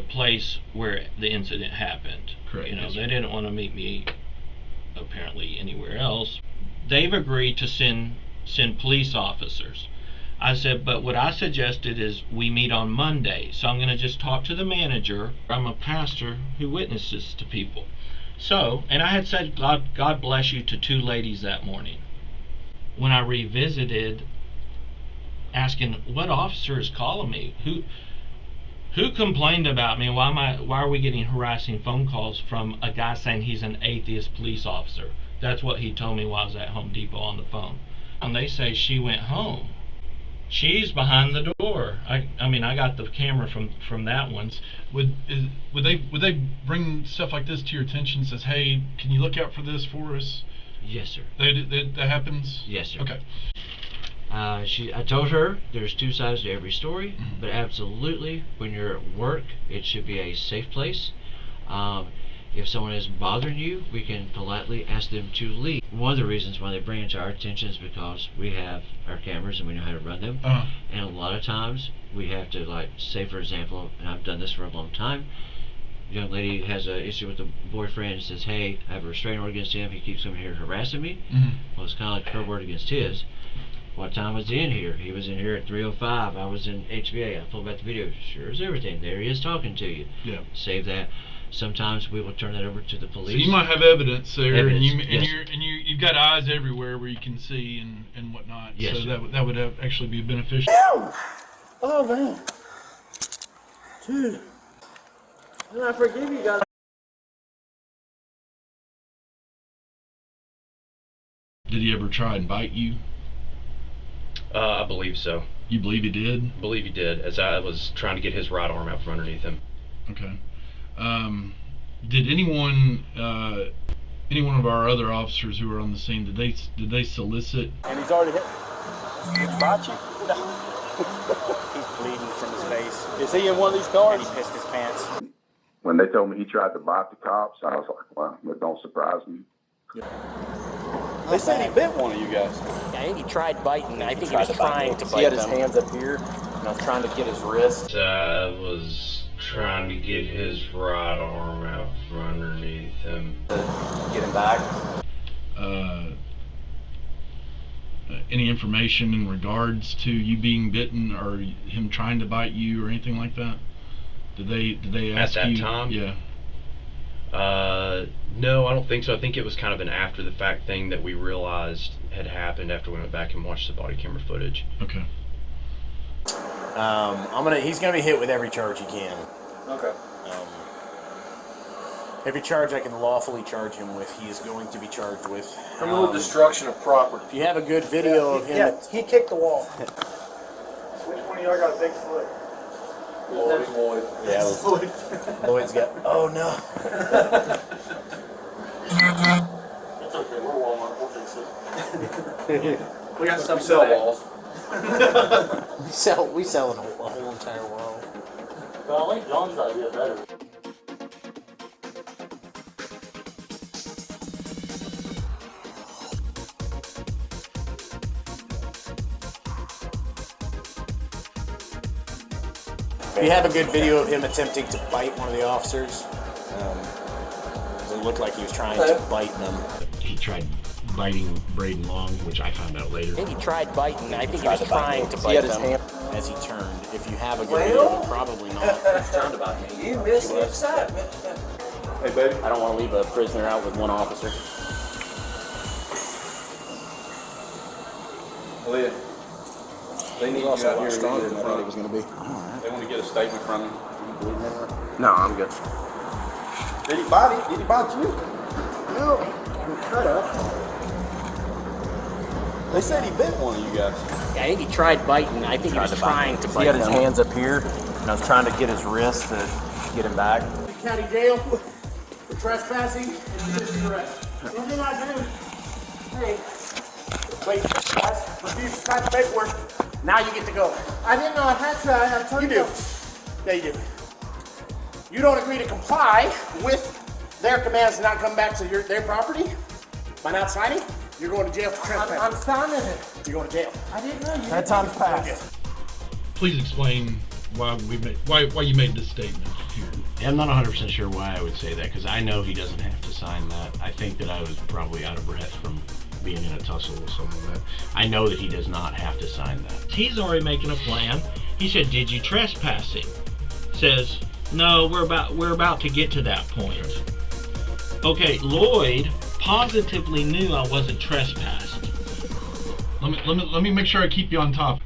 place where the incident happened. Correct. You know, they didn't want to meet me apparently anywhere else. they've agreed to send police officers. I said, but what I suggested is we meet on Monday. So I'm going to just talk to the manager. I'm a pastor who witnesses to people. So, and I had said, God bless you to 2 ladies that morning. When I revisited, asking, what officer is calling me? Who complained about me? Why are we getting harassing phone calls from a guy saying he's an atheist police officer? That's what he told me while I was at Home Depot on the phone. And they say she went home. She's behind the door. I mean, I got the camera from that one. Would they bring stuff like this to your attention? Says, hey, can you look out for this for us? Yes, sir. That happens? Yes, sir. Okay. I told her there's 2 sides to every story, but absolutely, when you're at work, it should be a safe place. If someone is bothering you, we can politely ask them to leave. One of the reasons why they bring it to our attention is because we have our cameras and we know how to run them. And a lot of times we have to, like, say for example, and I've done this for a long time, a young lady has an issue with a boyfriend and says, hey, I have a restraining order against him, he keeps coming here harassing me. Well, it's kind of like her word against his. What time was he in here? He was in here at 3:05. I was in HBA. I pulled back the video. Sure as everything. There he is talking to you. Yeah. Save that. Sometimes we will turn that over to the police. So you might have evidence there, Evidence, and you've got eyes everywhere where you can see and whatnot. Yes, so sir. that would actually be beneficial. Oh man, dude, and I forgive you guys. Did he ever try and bite you? I believe so. You believe he did? I believe he did, as I was trying to get his right arm out from underneath him. Okay. Did any one of our other officers who were on the scene, did they solicit? And he's already hit. Did he bite you? He's bleeding from his face. Is he in one of these cars? And he pissed his pants. When they told me he tried to bite the cops, I was like, well, that don't surprise me. They said he bit one of you guys. I think he tried biting. I think he was trying to bite He had his them. hands up here, and I was trying to get his wrist. I was trying to get his right arm out from underneath him. Get him back. Any information in regards to you being bitten or him trying to bite you or anything like that? Did they ask At that you? time? Yeah. No, I don't think so. I think it was kind of an after the fact thing that we realized had happened after we went back and watched the body camera footage. Okay. He's gonna be hit with every charge he can. Okay. Every charge I can lawfully charge him with, he is going to be charged with. Criminal destruction of property. If you have a good video of him, Yeah, he kicked the wall. Which one of y'all got a big foot? Lloyd. Yeah, Lloyd's got. Oh no. It's okay, we're Walmart, we'll fix it. We got some sell walls. We sell a whole entire world. But I like John's idea better. If you have a good video of him attempting to bite one of the officers, it looked like he was trying to bite them. He tried biting Braden Long, which I found out later. I think he tried biting. I think he was trying to He bite had his them hand. as he turned. If you have a good video, probably not. He's turned about me. You missed the excitement. Hey, baby. I don't want to leave a prisoner out with one officer. Leah. They need you out here stronger than I thought it was going to be. They want to get a statement from you. No, I'm good. Did he bite you? Did he bite you? No, shut up. They said he bit one of you guys. Yeah, I think he tried biting. I think he was trying to bite He had his them. hands up here, and I was trying to get his wrist to get him back. County jail for trespassing and resisting arrest. What did I do? Hey, Wait, guys, refuse to sign the paperwork. Now you get to go. I didn't know I had to. I told You you. do. Yeah, you do. You don't agree to comply with their commands to not come back to their property by not signing, you're going to jail for trespassing. I'm signing it. You're going to jail. I didn't know you. That time's passed. Please explain why you made this statement here. I'm not 100% sure why I would say that, because I know he doesn't have to sign that. I think that I was probably out of breath from being in a tussle with someone. I know that he does not have to sign that. He's already making a plan. He said, "Did you trespassing?" Says, "No, we're about to get to that point." Okay, Lloyd positively knew I wasn't trespassed. Let me make sure I keep you on top.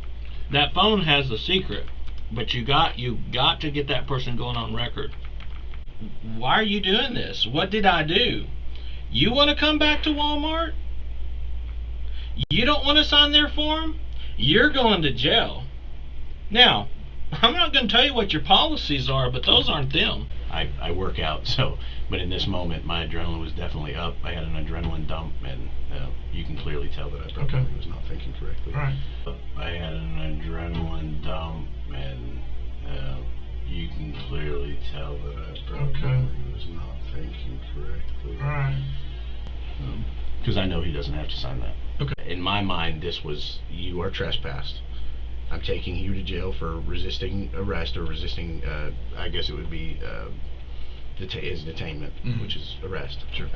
That phone has the secret, but you got to get that person going on record. Why are you doing this? What did I do? You want to come back to Walmart? You don't want to sign their form? You're going to jail. Now, I'm not going to tell you what your policies are, but those aren't them. I work out, but in this moment, my adrenaline was definitely up. I had an adrenaline dump, and you can clearly tell that I probably was not thinking correctly. Right. I had an adrenaline dump, and you can clearly tell that I probably was not thinking correctly. Right. Because I know he doesn't have to sign that. Okay. In my mind, this was, you are trespassed. I'm taking you to jail for resisting arrest or resisting, I guess it would be is detainment, which is arrest. Sure.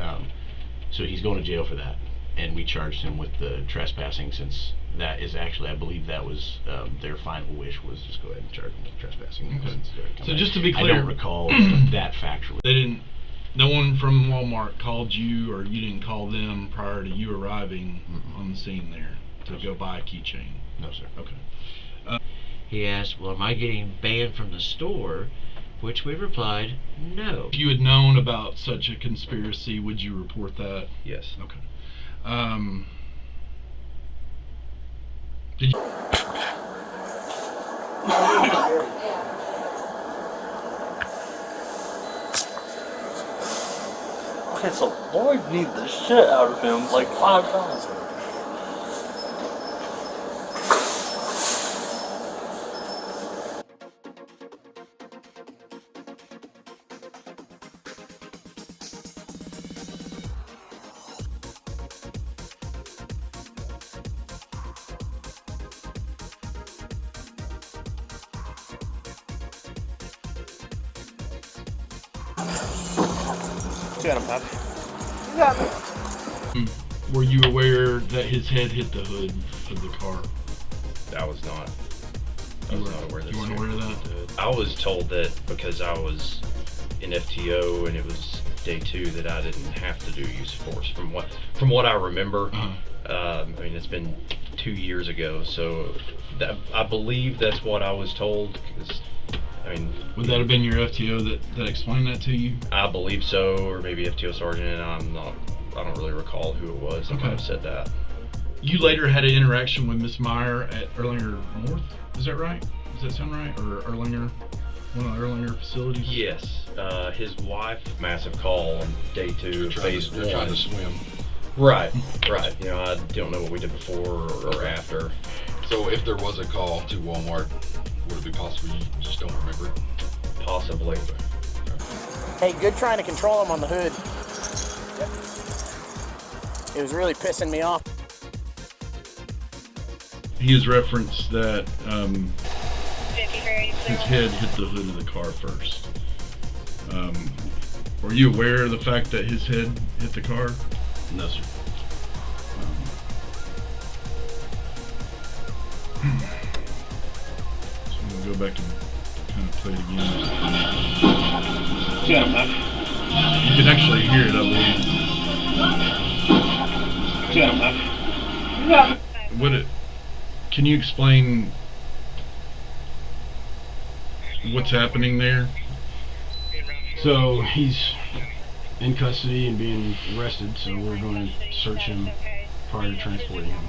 So he's going to jail for that. And we charged him with the trespassing, since that is actually, I believe that was their final wish, was just go ahead and charge him with trespassing. Okay. So just to be clear, I don't recall that factually. They didn't. No one from Walmart called you, or you didn't call them prior to you arriving on the scene there to go buy a keychain. No, sir. Okay. He asked, "Well, am I getting banned from the store?" Which we replied, "No." If you had known about such a conspiracy, would you report that? Yes. Okay. Did you? Okay, so Lloyd needed the shit out of him like 5 times. Got him, Pop. You got me. Were you aware that his head hit the hood of the car? I was not. I was not aware of that. You weren't aware of that? I was told that because I was in FTO and it was day 2 that I didn't have to do use of force. From what I remember, I mean, it's been 2 years ago, so I believe that's what I was told. I mean, would that have been your FTO that explained that to you? I believe so, or maybe FTO sergeant. I don't really recall who it was that might have said that. You later had an interaction with Miss Meyer at Erlinger North. Is that right? Does that sound right? Or Erlinger, one of the Erlinger facilities? Yes. His wife, massive call on day 2 of phase 1. They're trying to swim. Right. You know, I don't know what we did before or after. So if there was a call to Walmart, would it be possible you just don't remember it? Possibly. Hey, good trying to control him on the hood. It was really pissing me off. He has referenced that his head hit the hood of the car first. Were you aware of the fact that his head hit the car? No, sir. So we'll go back and kind of play it again. Yeah, man. You can actually hear it, I believe. Yeah, man. Yeah. Can you explain what's happening there? So he's in custody and being arrested, so we're going to search him prior to transporting him.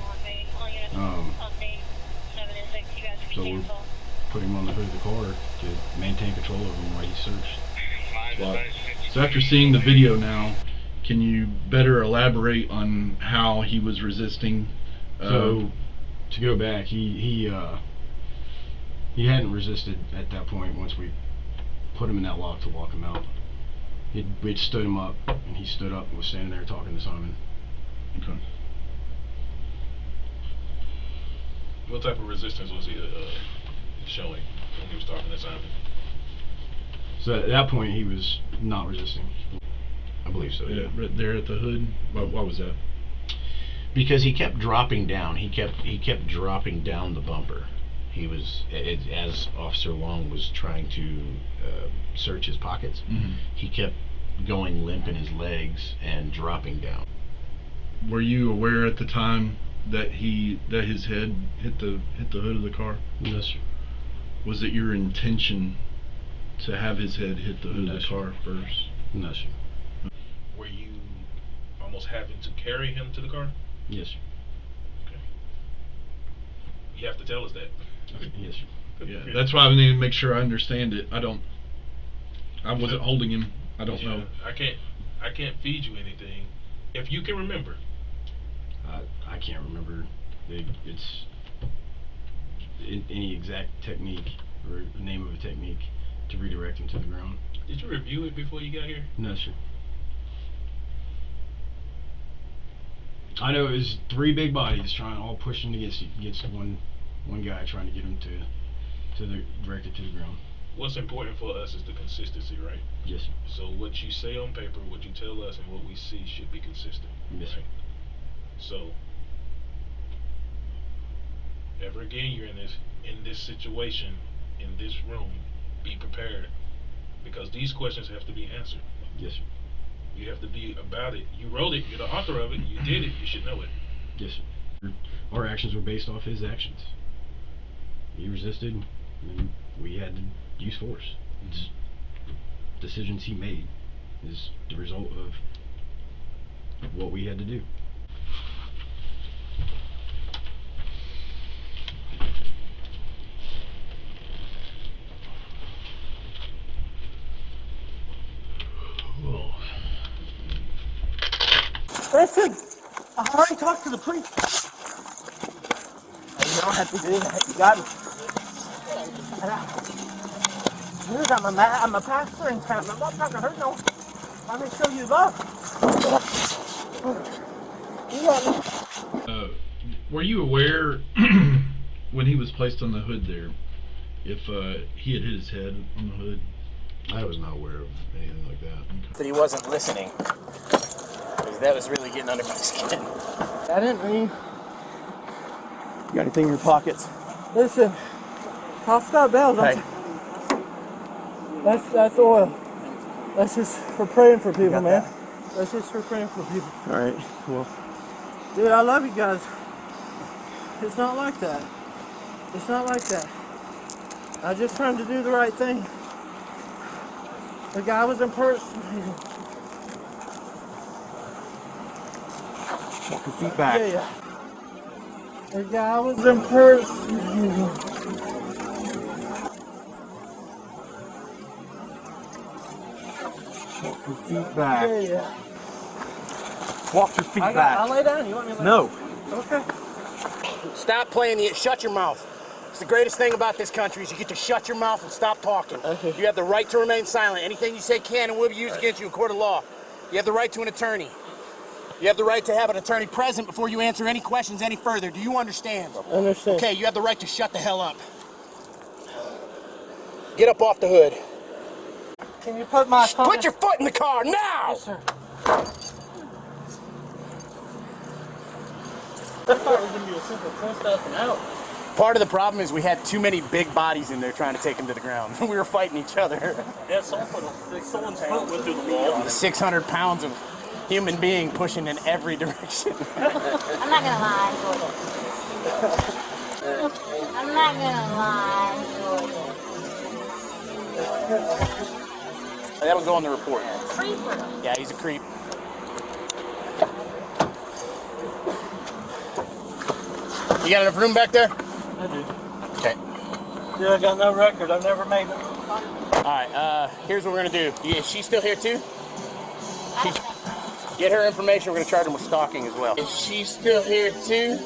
So we're putting him on the hood of the car to maintain control of him while he's searched. So after seeing the video now, can you better elaborate on how he was resisting? So to go back, he hadn't resisted at that point once we put him in that lock to walk him out. We'd stood him up, and he stood up and was standing there talking to Simon. Okay. What type of resistance was he showing when he was talking to Simon? So at that point, he was not resisting. I believe so. Yeah, right there at the hood. What was that? Because he kept dropping down. He kept dropping down the bumper. He was, as Officer Long was trying to search his pockets, he kept going limp in his legs and dropping down. Were you aware at the time that his head hit the hood of the car? No, sir. Was it your intention to have his head hit the hood No, of the sir. car first? No, sir. Were you almost having to carry him to the car? Yes, sir. Okay. You have to tell us that. Yes, sir. Yeah, that's why I need to make sure I understand it. I wasn't holding him. I don't know. I can't feed you anything. If you can remember. I can't remember. It's any exact technique or name of a technique to redirect him to the ground. Did you review it before you got here? No, sir. I know it was 3 big bodies all pushing against one guy, trying to get him to direct it to the ground. What's important for us is the consistency, right? Yes, sir. So what you say on paper, what you tell us, and what we see should be consistent. Yes, right? sir. So ever again you're in this situation, in this room, be prepared, because these questions have to be answered. Yes, sir. You have to be about it. You wrote it, you're the author of it, you did it, you should know it. Yes, sir. Our actions were based off his actions. He resisted, and we had to use force. It's decisions he made is the result of what we had to do. Listen, I already talked to the police. You don't have to do that. You got me. Dude, I'm a pastor in town. I'm not trying to hurt no one. I'm going to show you love. You got me. Were you aware when he was placed on the hood there, if he had hit his head on the hood? I was not aware of anything like that. That he wasn't listening. Because that was really getting under my skin. I didn't mean. You got anything in your pockets? Listen, I'll stop bells. Hey. That's oil. That's just for praying for people, man. That's just for praying for people. All right. Well, dude, I love you guys. It's not like that. It's not like that. I'm just trying to do the right thing. The guy was impersonating. walk your feet back. Yeah. The guy was impersonating. Walk your feet back. Yeah. Walk your feet back. I'll lay down. You want me to lay No. down? Okay. Stop playing the shut your mouth. It's the greatest thing about this country is you get to shut your mouth and stop talking. Okay. You have the right to remain silent. Anything you say can and will be used against you in court of law. You have the right to an attorney. You have the right to have an attorney present before you answer any questions any further. Do you understand? I understand. Okay, you have the right to shut the hell up. Get up off the hood. Can you put my phone? Put your foot in the car now! Yes, sir. I thought it was going to be a simple trespassing out. Part of the problem is we had too many big bodies in there trying to take him to the ground. We were fighting each other. Yeah, someone's foot went through the wall. 600 pounds of human being pushing in every direction. I'm not gonna lie. I'm not gonna lie. That'll go on the report. Creeper. Yeah, he's a creep. You got enough room back there? I do. Okay. Dude, I got no record. I've never made it. All right, here's what we're gonna do. Is she still here too? Get her information. We're gonna charge him with stalking as well. Is she still here too?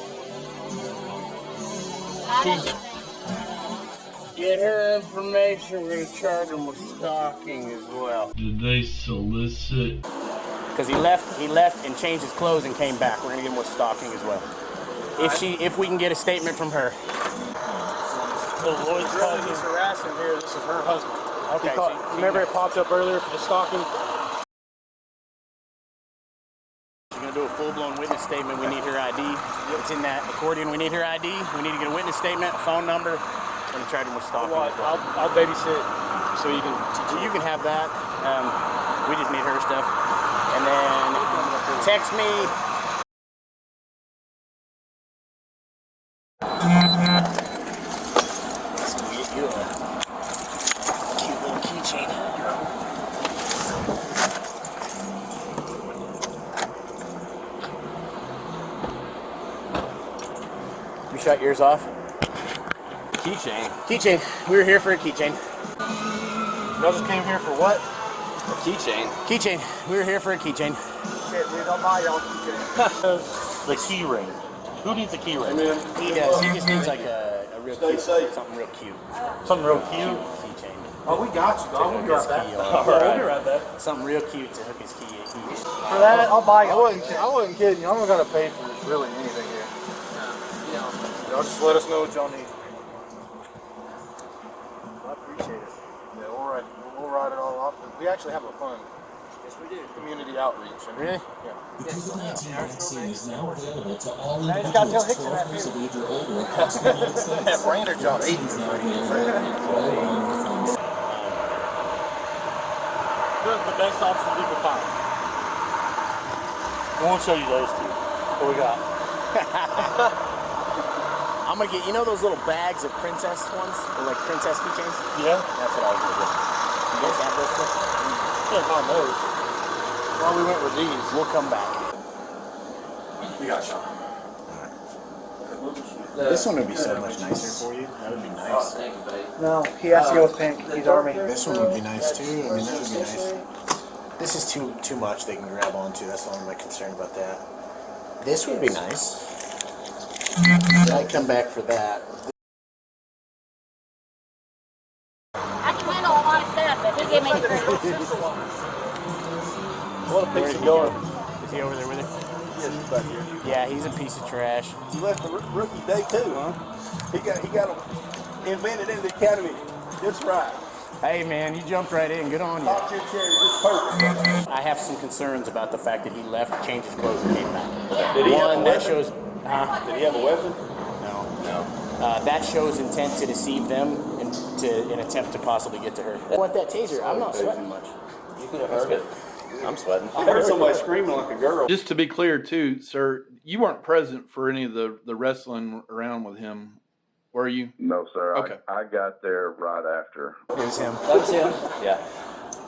Get her information. We're gonna charge him with stalking as well. Did they solicit? Because he left and changed his clothes and came back. We're gonna get him with stalking as well. If we can get a statement from her. So Lloyd's calling he's harassing here. This is her husband. Okay. Remember it popped up earlier for the stalking? You're gonna do a full-blown witness statement, we need her ID. It's in that accordion. We need her ID. We need to get a witness statement, a phone number, and a charge him with stalking. I'll babysit so you can. You can have that. We just need her stuff. And then text me. So we get you a cute little keychain. You shut yours off? Keychain. Keychain. We were here for a keychain. Y'all just came here for what? A keychain. Keychain. We were here for a keychain. Shit, dude, I'll buy y'all a keychain. The key ring. Who needs a key ring? He does. He just needs like a real cute, something real cute. Something real cute? Keychain. Oh, we got you, dog. We'll be right back. We'll be right back. Something real cute to hook his key. For that, I'll buy you. I wasn't kidding. Y'all don't gotta pay for really anything here. Y'all just let us know what y'all need. I appreciate it. Yeah, we'll write it all off. We actually have a fund. Yes, we do. Community outreach. Really? Yeah. The COVID-19 vaccine is now available to all Now New he's got Joe Hampshire Hicks in that travelers too. of either older or vaccinated That brainer job. The best options we can find. I won't show you those two. What we got? I'm gonna get, you know those little bags of princess ones? Or like princess keychains? Yeah. That's what I was gonna get. You guys have those stuff? Can't find those. Well, we went with these. We'll come back. We got Sean. This one would be so much nicer for you. That would be nice. No, he has to go with pink. He's Army. This one would be nice too. I mean, that would be nice. This is too much they can grab onto. That's the only my concern about that. This would be nice. I'd come back for that. I can handle a lot of stuff, but he gave me the credit. What a piece of going. Is he over there with her? Yes, he's back here. Yeah, he's a piece of trash. He left the rookie day too, huh? He got him invented in the academy. Just right. Hey man, you jumped right in. Good on you. Top tier cherry, just perfect. I have some concerns about the fact that he left, changed his clothes, and came back. Did he have a That weapon? shows. Did he have a weapon? No. That shows intent to deceive them and to an attempt to possibly get to her. I want that taser. I'm not sweating much. You could have heard it. I'm sweating. I heard somebody screaming like a girl. Just to be clear, too, sir, you weren't present for any of the wrestling around with him, were you? No, sir. Okay. I got there right after. It was him. That was him? Yeah.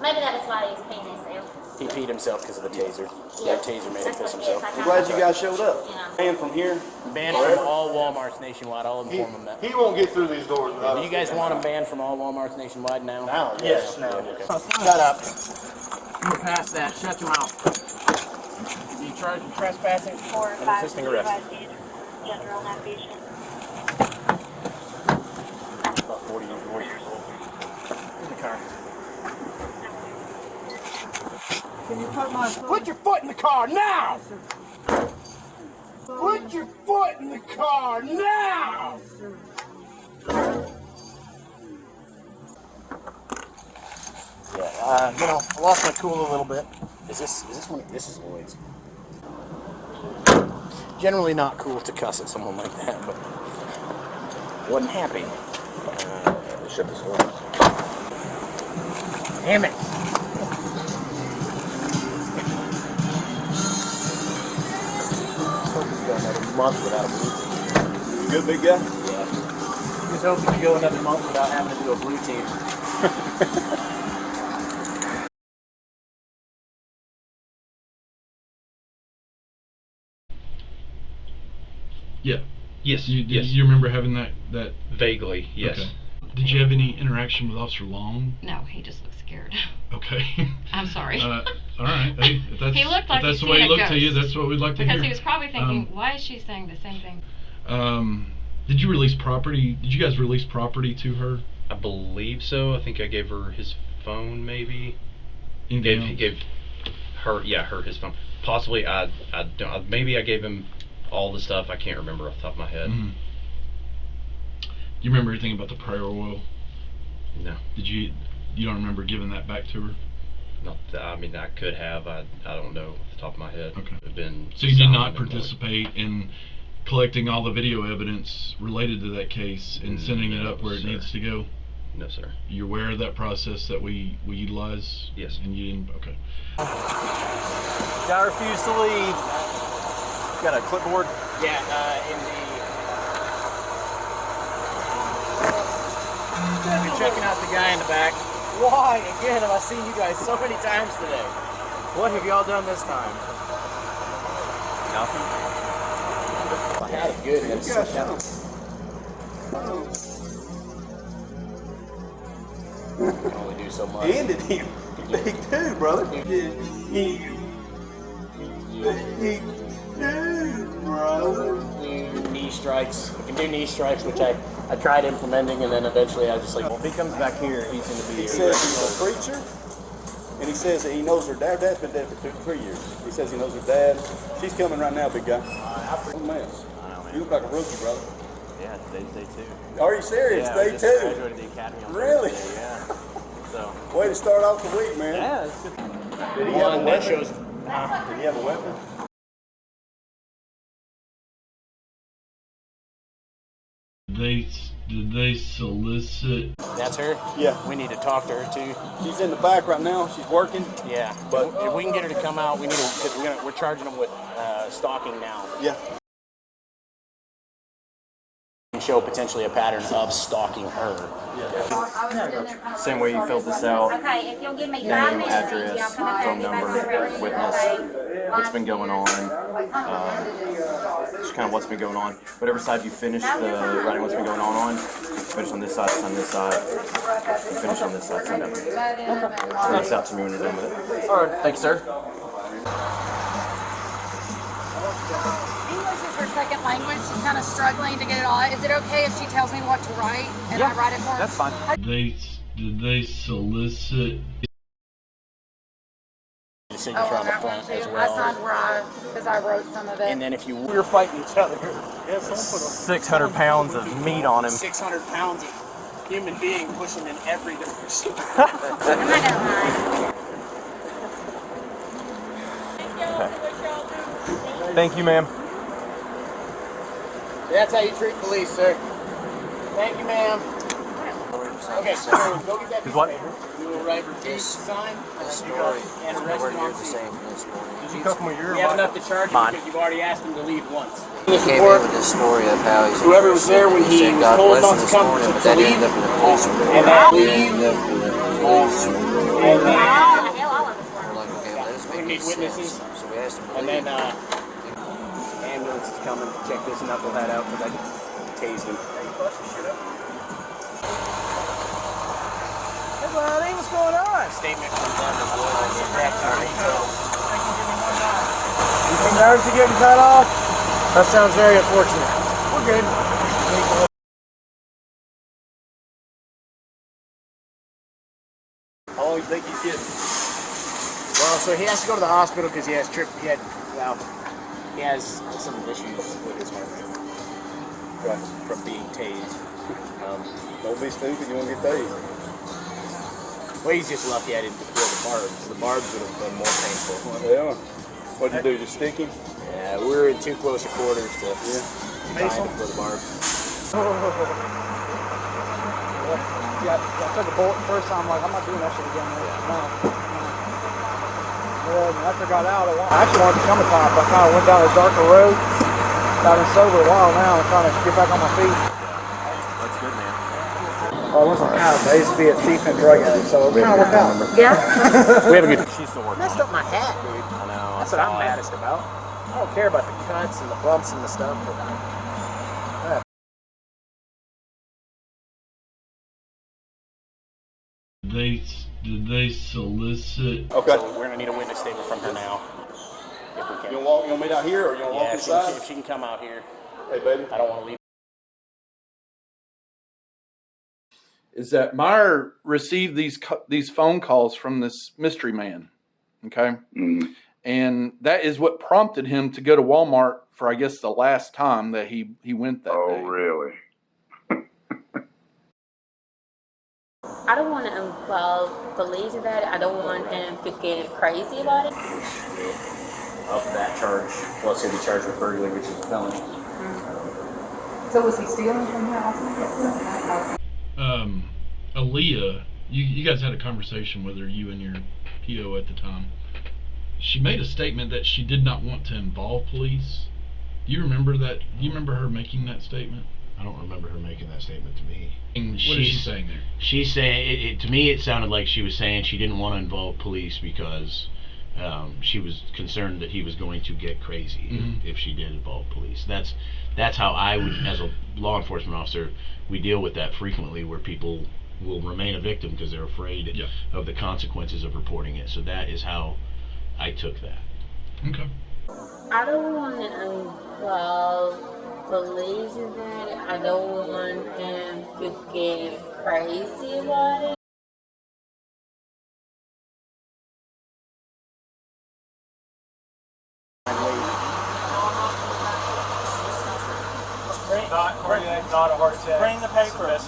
Maybe that was why he was peeing himself. He peed himself because of the taser. That taser made him piss himself. I'm glad you guys showed up. Banned from here. Banned from all Walmarts nationwide. I'll inform him that. He won't get through these doors without Do you guys want him banned from all Walmarts nationwide now? Now, Yes. now. Okay. Shut up. You're past that. Shut your mouth. You charged with trespassing and resisting arrest. General navigation. About 40 years old. In the car. Can you put my foot? Put your foot in the car now! Put your foot in the car now! Yeah, I lost my cool a little bit. Is this one? This is Lloyd's. Generally not cool to cuss at someone like that, but wasn't happy. Shut this door. Damn it! Another month without a blue team. You good, big guy? Yeah. Just hoping to go another month without having to do a blue team. Yeah. Yes. You remember having that? Vaguely, yes. Okay. Did you have any interaction with Officer Long? No, he just looked scared. Okay. I'm sorry. All right. Hey, if that's, he looked like if that's he'd the way seen he a looked to you, ghost. that's what we'd like to hear. Because he was probably thinking, why is she saying the same thing? Did you release property? Did you guys release property to her? I believe so. I think I gave her his phone, maybe. Gave her his phone. Possibly, I don't. Maybe I gave him all the stuff. I can't remember off the top of my head. Mm-hmm. You remember anything about the prayer oil? No. You don't remember giving that back to her? Not that, I mean, I could have. I don't know off the top of my head. Okay. It's been So you did not silent. participate in collecting all the video evidence related to that case and sending it up where it needs to go? No, sir. You're aware of that process that we utilize? Yes. And you didn't? Okay. Guy refused to leave. Got a clipboard? Yeah, in the. You're checking out the guy in the back. Why? Again, have I seen you guys so many times today? What have y'all done this time? Nothing. I had it good. And sit down. You can only do so much. He ended him. Big two, brother. Big two, brother. Knee strikes. We can do knee strikes, which I tried implementing, and then eventually I just like, well, if he comes back here, he's going to be. He says he's a preacher, and he says that he knows her dad. Her dad's been dead for 3 years. He says he knows her dad. She's coming right now, big guy. What a mess. You look like a rookie, brother. Yeah, today's day 2. Are you serious? Yeah, Day I just 2? graduated the academy on Really? Thursday, yeah. So. Way to start off the week, man. Yeah, it's good. Did he have a weapon? Did he have a weapon? Did they solicit? That's her? Yeah. We need to talk to her too. She's in the back right now. She's working. Yeah, but if we can get her to come out, we need to. Cause we're charging them with stalking now. Yeah. And show potentially a pattern of stalking her. Same way you filled this out. Okay, if you'll give me 5 Name, minutes, address, y'all come up phone there and number, get back to witness, what's been going on, just kind of what's been going on. Whatever side you finish the writing what's been going on, finish on this side, sign this side, finish on this side, sign that one. Send this out to me when you're done with it. All right, thank you, sir. English is her second language. She's kind of struggling to get it all. Is it okay if she tells me what to write and I write it for her? That's fine. Did they solicit? The signature on the front as I well. signed where because I wrote some of it. And then if we're fighting each other, 600 pounds of meat on him. 600 pounds of human being pushing in every direction. Thank you, ma'am. That's how you treat police, sir. Thank you, ma'am. Okay, so go get that piece of paper. We will write refuse to sign, and arrest him on scene. Did you come from where you're? We have enough to charge you because you've already asked him to leave once. He came in with this story of how he's Whoever was there when he was told not to come to leave, and then leave, and then we need witnesses, and then ambulance is coming. Check this knucklehead out because I tased him. Hey, buddy, what's going on? Statement from them as well. You think nerves are getting cut off? That sounds very unfortunate. We're good. How long do you think he's getting? Well, so he has to go to the hospital because he has some issues with his heart from being tased. Don't be stupid. You won't get tased. Well, he's just lucky I didn't feel the barbs. The barbs would have been more painful. Yeah. What'd you do? Just stick him? Yeah, we were in too close a quarters to find him for the barb. Yeah, I took a bullet the first time. I'm like, I'm not doing that shit again. No. And after I got out, I actually wanted to become a cop. I kind of went down a darker road. I've been sober a while now. I'm trying to get back on my feet. That's good, man. Oh, once I'm out, I used to be a thief and drug addict, so it kind of worked out. Yeah. We have a good. She's still working. Messed up my hat, dude. I know. That's what I'm maddest about. I don't care about the cuts and the bumps and the stuff, but Did they solicit? Okay. So we're gonna need a witness statement from her now, if we can. You want to meet out here, or you want to walk If inside? she can come out here. Hey, baby. I don't want to leave. Is that Meyer received these phone calls from this mystery man, okay? Mm. And that is what prompted him to go to Walmart for, I guess, the last time that he went that day. Oh, really? I don't want to involve police in that. I don't want him to get crazy about it. Up that charge, plus he'll be charged with burglary, which is a felony. So was he stealing from here also? Aaliyah, you guys had a conversation with her, you and your PO at the time. She made a statement that she did not want to involve police. Do you remember that? Do you remember her making that statement? I don't remember her making that statement to me. What is she saying there? She's saying, to me it sounded like she was saying she didn't want to involve police because she was concerned that he was going to get crazy if she did involve police. That's how I would, as a law enforcement officer, we deal with that frequently, where people will remain a victim because they're afraid of the consequences of reporting it. So that is how I took that. Okay. I don't want to involve police in that. I don't want him to get crazy about it. Not a heart attack. Bring the paper. Dude,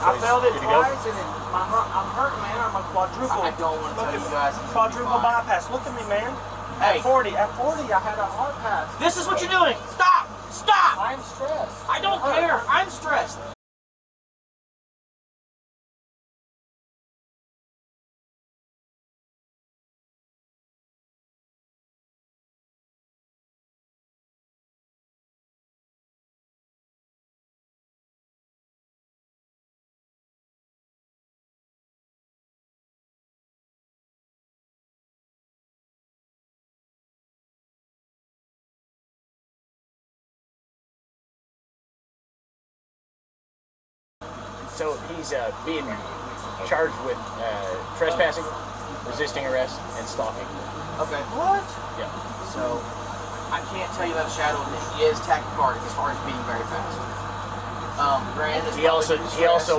I failed it twice and I'm hurting, man. I'm a quadruple. I don't want to tell you guys. Quadruple bypass. Look at me, man. Hey. At 40, I had a heart pass. This is what you're doing. Stop! Stop! I'm stressed. I don't care. I'm stressed. So he's being charged with trespassing, resisting arrest, and stalking. Okay. What? Yeah. So I can't tell you without a shadow of it. He is tachycardic as far as being very fast. Grand is He also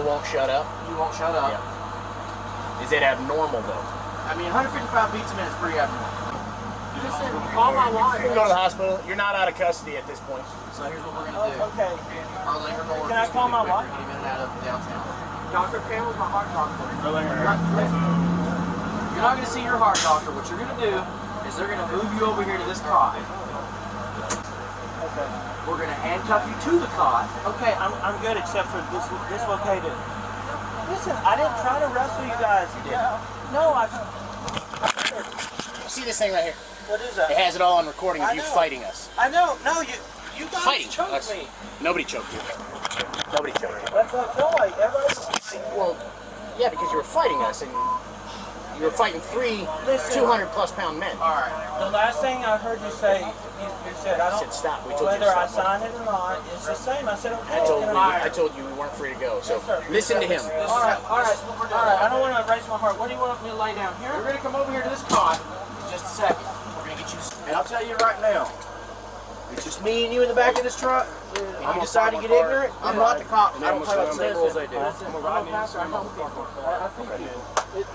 won't shut up. He won't shut up. Yeah. Is it abnormal though? I mean, 155 beats a minute is pretty abnormal. Listen, call my wife. You can go to the hospital. You're not out of custody at this point. So here's what we're gonna do. Okay. Can I call my wife? Get him in and out of downtown. Dr. Campbell's my heart doctor. You're not gonna see your heart doctor. What you're gonna do is they're gonna move you over here to this cot. Okay. We're gonna handcuff you to the cot. Okay, I'm good except for dislocated. Listen, I didn't try to wrestle you guys. You did. No, See this thing right here? What is that? It has it all on recording of you fighting us. I know. No, you guys Fighting choked us. me. Nobody choked you. Nobody choked you. That's what I feel like. Well, yeah, because you were fighting us, and you were fighting three 200-plus-pound men. All right. The last thing I heard you say, you said, I don't. Stop. We told whether you to I stop. sign it or not, it's the same. I said, okay. I told you we weren't free to go. So listen to him. All right. I don't want to raise my heart. What do you want me to lay down here? We're gonna come over here to this cot in just a second. We're gonna get you. And I'll tell you right now, it's just me and you in the back of this truck. And you decide to get ignorant, I'm not the cop. I don't play by the same rules they do.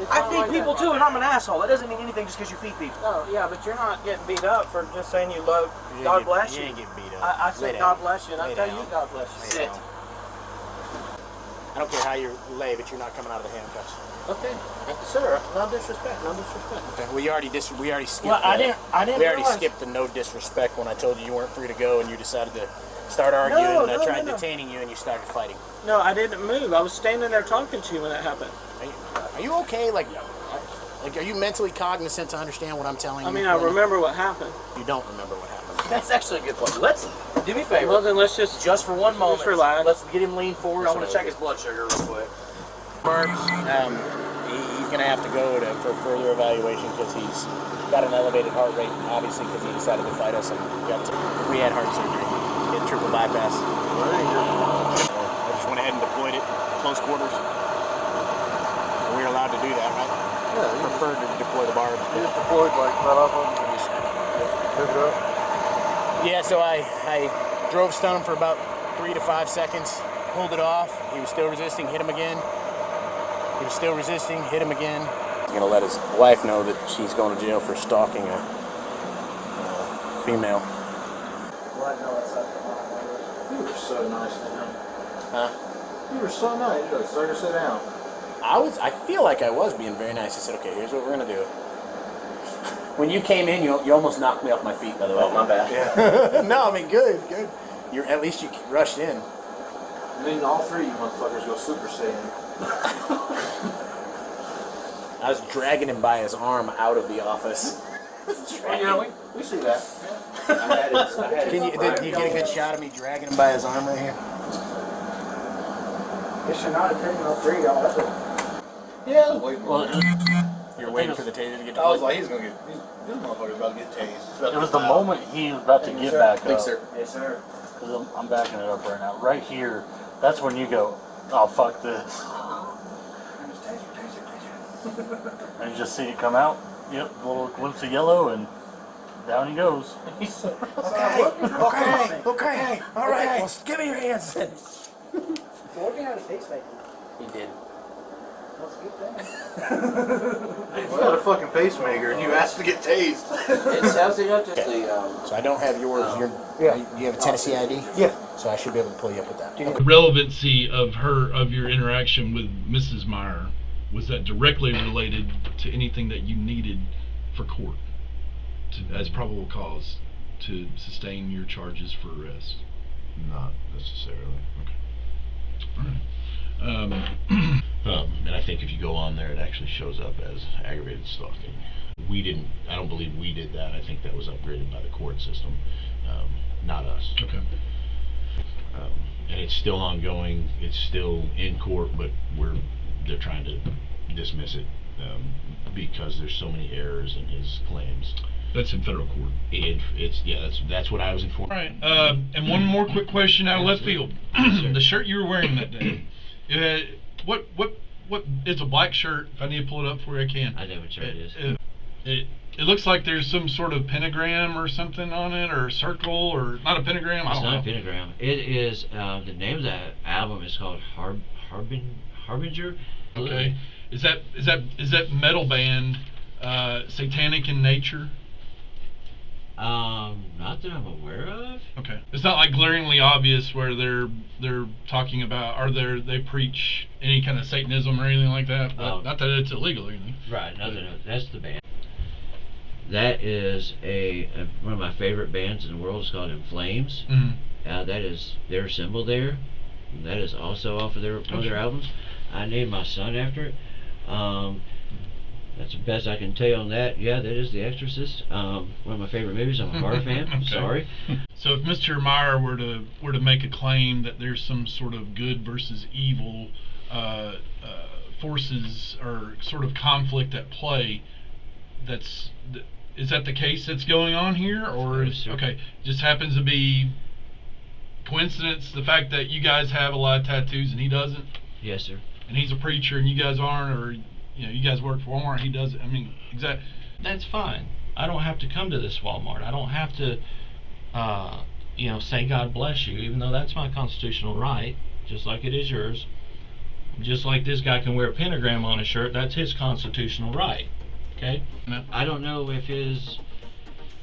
I feed people too, and I'm an asshole. That doesn't mean anything just because you feed people. Oh, yeah, but you're not getting beat up for just saying you love. God bless you. You ain't getting beat up. I said God bless you, and I tell you God bless you. Sit. I don't care how you lay, but you're not coming out of the handcuffs. Okay, sir. No disrespect. No disrespect. Okay. Well, we already skipped. Well, I didn't. We already skipped the no disrespect when I told you weren't free to go, and you decided to start arguing, and I tried detaining you, and you started fighting. No, I didn't move. I was standing there talking to you when that happened. Are you okay? Like, are you mentally cognizant to understand what I'm telling you? I mean, I remember what happened. You don't remember what happened. That's actually a good point. Let's do me a favor. Well, then let's just for one moment. Just relax. Let's get him lean forward. I want to check his blood sugar real quick. He's going to have to go for further evaluation because he's got an elevated heart rate, obviously, because he decided to fight us, and we had heart surgery. He had triple bypass. I just went ahead and deployed it, close quarters. And we were allowed to do that, right? Yeah. We preferred to deploy the bar. You just deployed like right off of him and just pick it up? Yeah, so I drove stun him for about 3 to 5 seconds, pulled it off. He was still resisting, hit him again. He was still resisting, hit him again. He's going to let his wife know that she's going to jail for stalking a female. You were so nice to him. Huh? You were so nice. You gotta sir, sit down. I feel like I was being very nice. I said, okay, here's what we're gonna do. When you came in, you almost knocked me off my feet, by the way. Oh, my bad. Yeah. No, I mean, good. At least you rushed in. And then all three of you motherfuckers go Super Saiyan. I was dragging him by his arm out of the office. We see that. Did you get a good shot of me dragging him by his arm right here? Guess you're not attending all three, y'all. That's it. Yeah. You're waiting for the taser to get I was like, this motherfucker's about to get tased. It was the moment he was about to get back up. Yes, sir. Yes, sir. Because I'm backing it up right now. Right here, that's when you go, oh, fuck this. And you just see it come out. Yep, a little glimpse of yellow, and down he goes. Okay. All right, well, give me your hands then. What if you had a pacemaker? He did. That's a good thing. If you got a fucking pacemaker and you asked to get tased. So I don't have yours. You have a Tennessee ID? Yeah. So I should be able to pull you up with that. The relevancy of your interaction with Mrs. Meyer, was that directly related to anything that you needed for court as probable cause to sustain your charges for arrest? Not necessarily. Okay. All right. And I think if you go on there, it actually shows up as aggravated stalking. I don't believe we did that. I think that was upgraded by the court system, not us. Okay. And it's still ongoing. It's still in court, but they're trying to dismiss it because there's so many errors in his claims. That's in federal court. That's what I was informed. All right. And one more quick question out of left field. The shirt you were wearing that day. What it's a black shirt. If I need to pull it up for you, I can. I know what shirt it is. It looks like there's some sort of pentagram or something on it, or circle, or not a pentagram. It's not a pentagram. It is the name of the album is called Harbinger. Okay. Is that metal band satanic in nature? Not that I'm aware of. Okay. It's not like glaringly obvious where they're talking about, or they preach any kind of Satanism or anything like that. But not that it's illegal or anything. Right. No. That's the band. That is one of my favorite bands in the world. It's called In Flames. Mm-hmm. That is their symbol there. That is also off of one of their albums. I named my son after it. That's the best I can tell you on that. Yeah, that is The Exorcist. One of my favorite movies. I'm a horror fan. Okay. Sorry. So if Mr. Meyer were to make a claim that there's some sort of good versus evil forces or sort of conflict at play, is that the case that's going on here, or just happens to be coincidence the fact that you guys have a lot of tattoos and he doesn't? Yes, sir. And he's a preacher and you guys aren't, or you guys work for Walmart, he doesn't. I mean, exactly. That's fine. I don't have to come to this Walmart. I don't have to, say God bless you, even though that's my constitutional right, just like it is yours. Just like this guy can wear a pentagram on his shirt, that's his constitutional right. Okay? No. I don't know if he's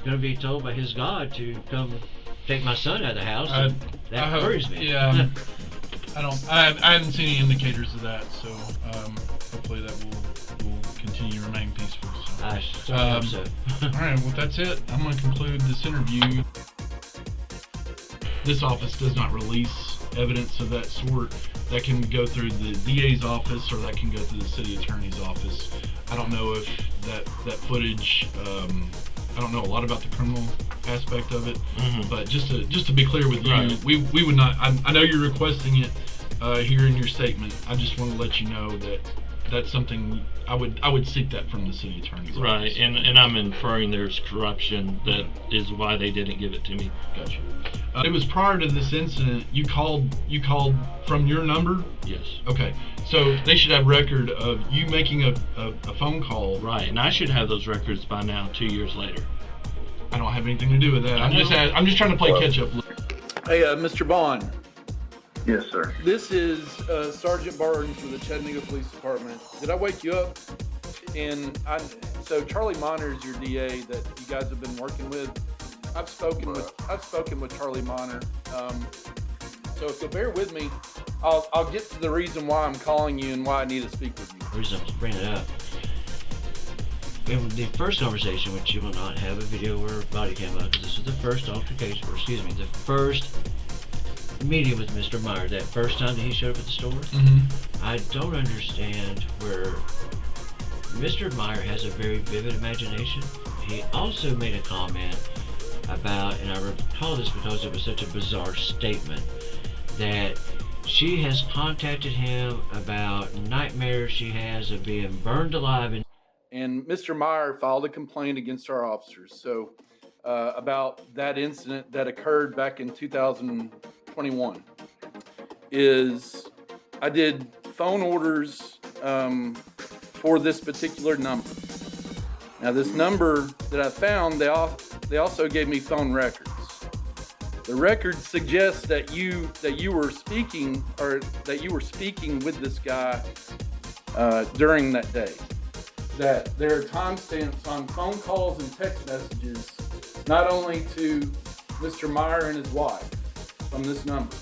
going to be told by his God to come take my son out of the house. That worries me. Yeah. I haven't seen any indicators of that, so hopefully that will continue to remain peaceful. So. I certainly hope so. Alright, well that's it. I'm going to conclude this interview. This office does not release evidence of that sort. That can go through the DA's office, or that can go through the city attorney's office. I don't know if that footage, I don't know a lot about the criminal aspect of it, but just to be clear with you, we would not, I know you're requesting it here in your statement. I just want to let you know that that's something I would seek that from the city attorney's office. Right, and I'm inferring there's corruption. That is why they didn't give it to me. Gotcha. It was prior to this incident. You called from your number? Yes. Okay. So they should have record of you making a phone call. Right, and I should have those records by now, 2 years later. I don't have anything to do with that. I'm just trying to play catch up. Hey, Mr. Bond. Yes, sir. This is Sergeant Barnes with the Chattanooga Police Department. Did I wake you up? And so Charlie Miner is your DA that you guys have been working with. I've spoken with Charlie Miner. So if you'll bear with me, I'll get to the reason why I'm calling you and why I need to speak with you. The reason I'm bringing it up, in the first conversation, which you will not have a video or a body cam on, because this was the first altercation, or excuse me, the first meeting with Mr. Meyer, that first time that he showed up at the store. I don't understand where Mr. Meyer has a very vivid imagination. He also made a comment about, and I recall this because it was such a bizarre statement, that she has contacted him about nightmares she has of being burned alive. And Mr. Meyer filed a complaint against our officers. So about that incident that occurred back in 2021 is I did phone orders for this particular number. Now this number that I found, they also gave me phone records. The record suggests that you were speaking with this guy during that day. That there are timestamps on phone calls and text messages, not only to Mr. Meyer and his wife from this number,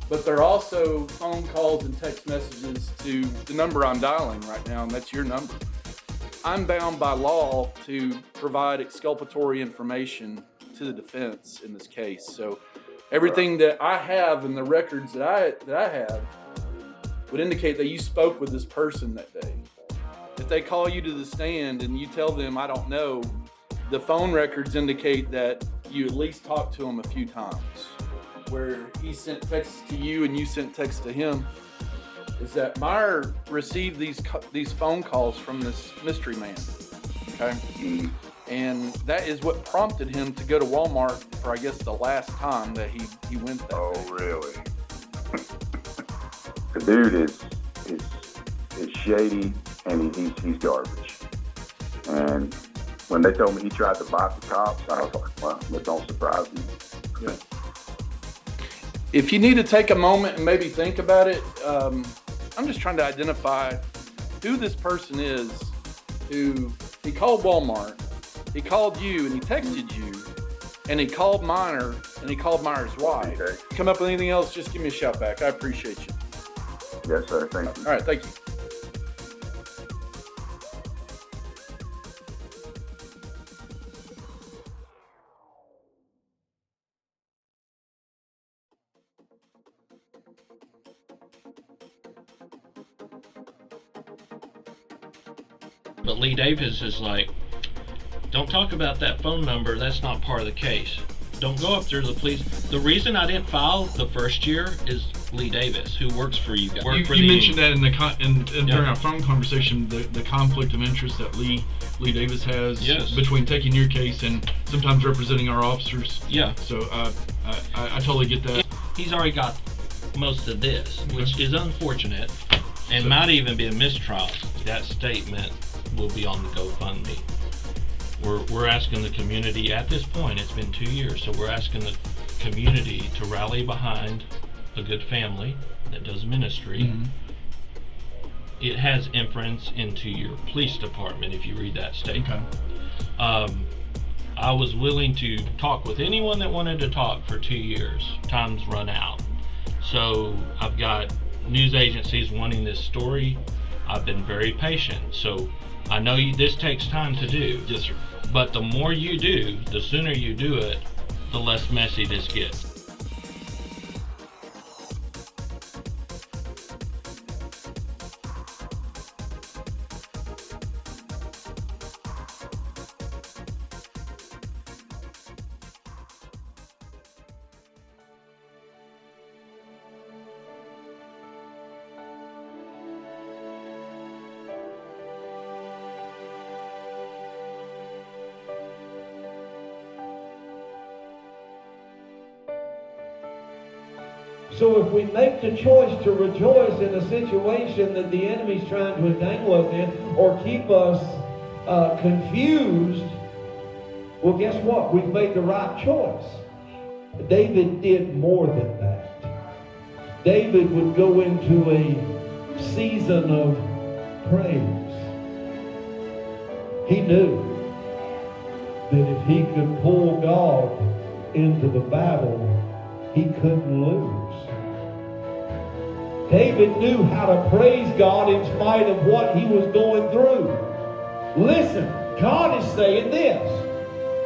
but there are also phone calls and text messages to the number I'm dialing right now, and that's your number. I'm bound by law to provide exculpatory information to the defense in this case. So everything that I have and the records that I have would indicate that you spoke with this person that day. If they call you to the stand and you tell them, I don't know, the phone records indicate that you at least talked to him a few times. Where he sent texts to you and you sent texts to him, is that Meyer received these phone calls from this mystery man, okay? And that is what prompted him to go to Walmart for, I guess, the last time that he went there. Oh, really? The dude is shady, and he's garbage. And when they told me he tried to bite the cops, I was like, well, that don't surprise me. Yeah. If you need to take a moment and maybe think about it, I'm just trying to identify who this person is who he called Walmart, he called you and he texted you, and he called Meyer and he called Meyer's wife. Okay. Come up with anything else, just give me a shout back. I appreciate you. Yes, sir. Thank you. All right, thank you. But Lee Davis is like, don't talk about that phone number. That's not part of the case. Don't go up there to the police. The reason I didn't file the first year is Lee Davis, who works for you guys. You mentioned that during our phone conversation, the conflict of interest that Lee Davis has between taking your case and sometimes representing our officers. Yeah. So I totally get that. He's already got most of this, which is unfortunate and might even be a mistrial. That statement will be on the GoFundMe. We're asking the community at this point, it's been 2 years, so we're asking the community to rally behind a good family that does ministry. Mm-hmm. It has inference into your police department if you read that statement. Okay. I was willing to talk with anyone that wanted to talk for 2 years. Time's run out. So I've got news agencies wanting this story. I've been very patient. So I know this takes time to do. Yes, sir. But the more you do, the sooner you do it, the less messy this gets. So if we make the choice to rejoice in a situation that the enemy's trying to entangle us in or keep us confused, well, guess what? We've made the right choice. David did more than that. David would go into a season of praise. He knew that if he could pull God into the battle, he couldn't lose. David knew how to praise God in spite of what he was going through. Listen, God is saying this.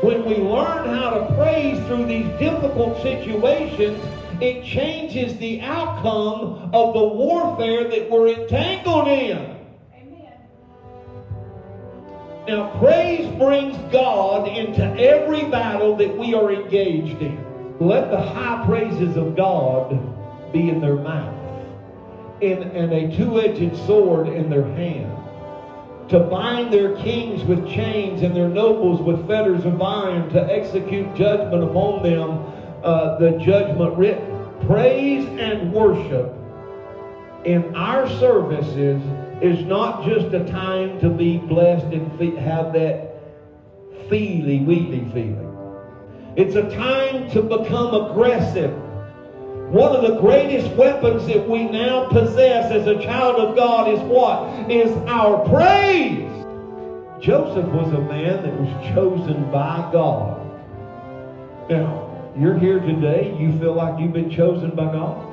When we learn how to praise through these difficult situations, it changes the outcome of the warfare that we're entangled in. Now, praise brings God into every battle that we are engaged in. Let the high praises of God be in their mouth, and a two-edged sword in their hand, to bind their kings with chains and their nobles with fetters of iron, to execute judgment upon them, the judgment written. Praise and worship in our services is not just a time to be blessed and have that feely-weely feeling. It's a time to become aggressive. One of the greatest weapons that we now possess as a child of God is what? Is our praise. Joseph was a man that was chosen by God. Now, you're here today, you feel like you've been chosen by God?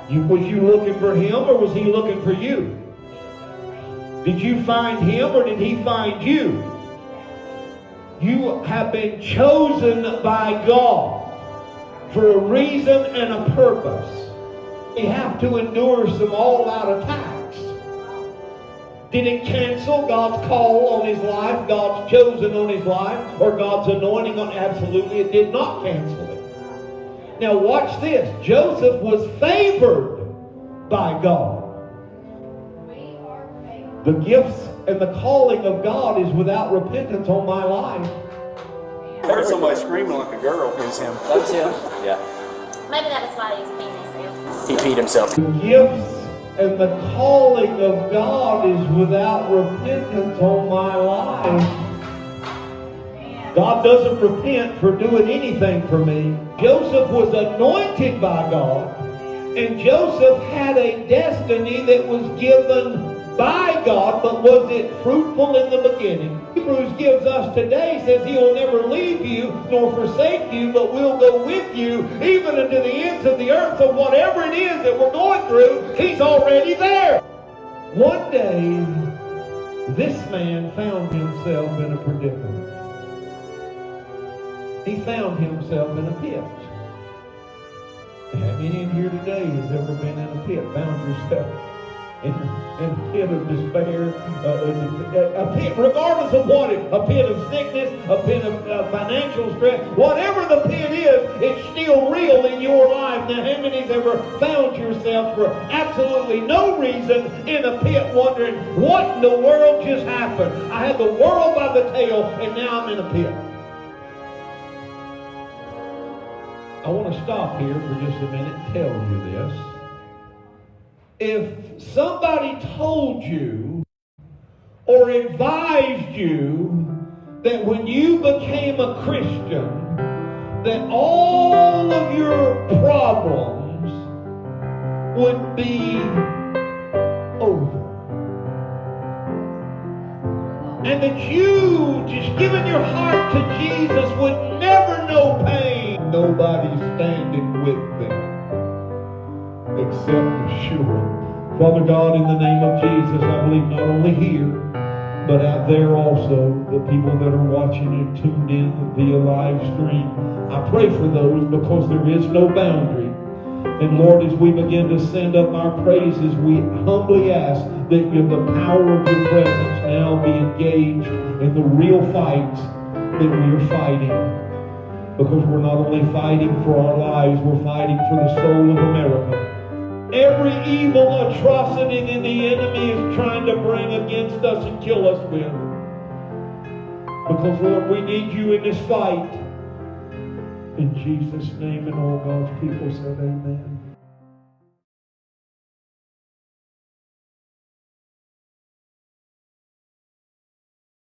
Was you looking for him, or was he looking for you? Did you find him, or did he find you? You have been chosen by God for a reason and a purpose. You have to endure some all-out attacks. Did it cancel God's call on his life, God's chosen on his life, or God's anointing on? Absolutely, it did not cancel it. Now watch this. Joseph was favored by God. The gifts and the calling of God is without repentance on my life. I heard somebody screaming like a girl. It was him. That was him? Yeah. Maybe that was why he was peeing himself. He peed himself. The gifts and the calling of God is without repentance on my life. God doesn't repent for doing anything for me. Joseph was anointed by God, and Joseph had a destiny that was given by God, but was it fruitful in the beginning? Hebrews gives us today, says he will never leave you nor forsake you, but will go with you even unto the ends of the earth. So whatever it is that we're going through, he's already there. One day, this man found himself in a predicament. He found himself in a pit. How many in here today has ever been in a pit, found yourself in a pit of despair, a pit, regardless of what it is, a pit of sickness, a pit of financial stress, whatever the pit is, it's still real in your life. Now, how many has ever found yourself for absolutely no reason in a pit wondering, what in the world just happened? I had the world by the tail, and now I'm in a pit. I want to stop here for just a minute and tell you this. If somebody told you or advised you that when you became a Christian, that all of your problems would be over, and that you, just giving your heart to Jesus, would never know pain, nobody's standing with them except Yeshua. Father God, in the name of Jesus, I believe not only here, but out there also, the people that are watching and tuned in via live stream, I pray for those, because there is no boundary. And Lord, as we begin to send up our praises, we humbly ask that the power of your presence now be engaged in the real fights that we are fighting. Because we're not only fighting for our lives, we're fighting for the soul of America. Every evil atrocity that the enemy is trying to bring against us and kill us with. Because, Lord, we need you in this fight. In Jesus' name, and all God's people said amen.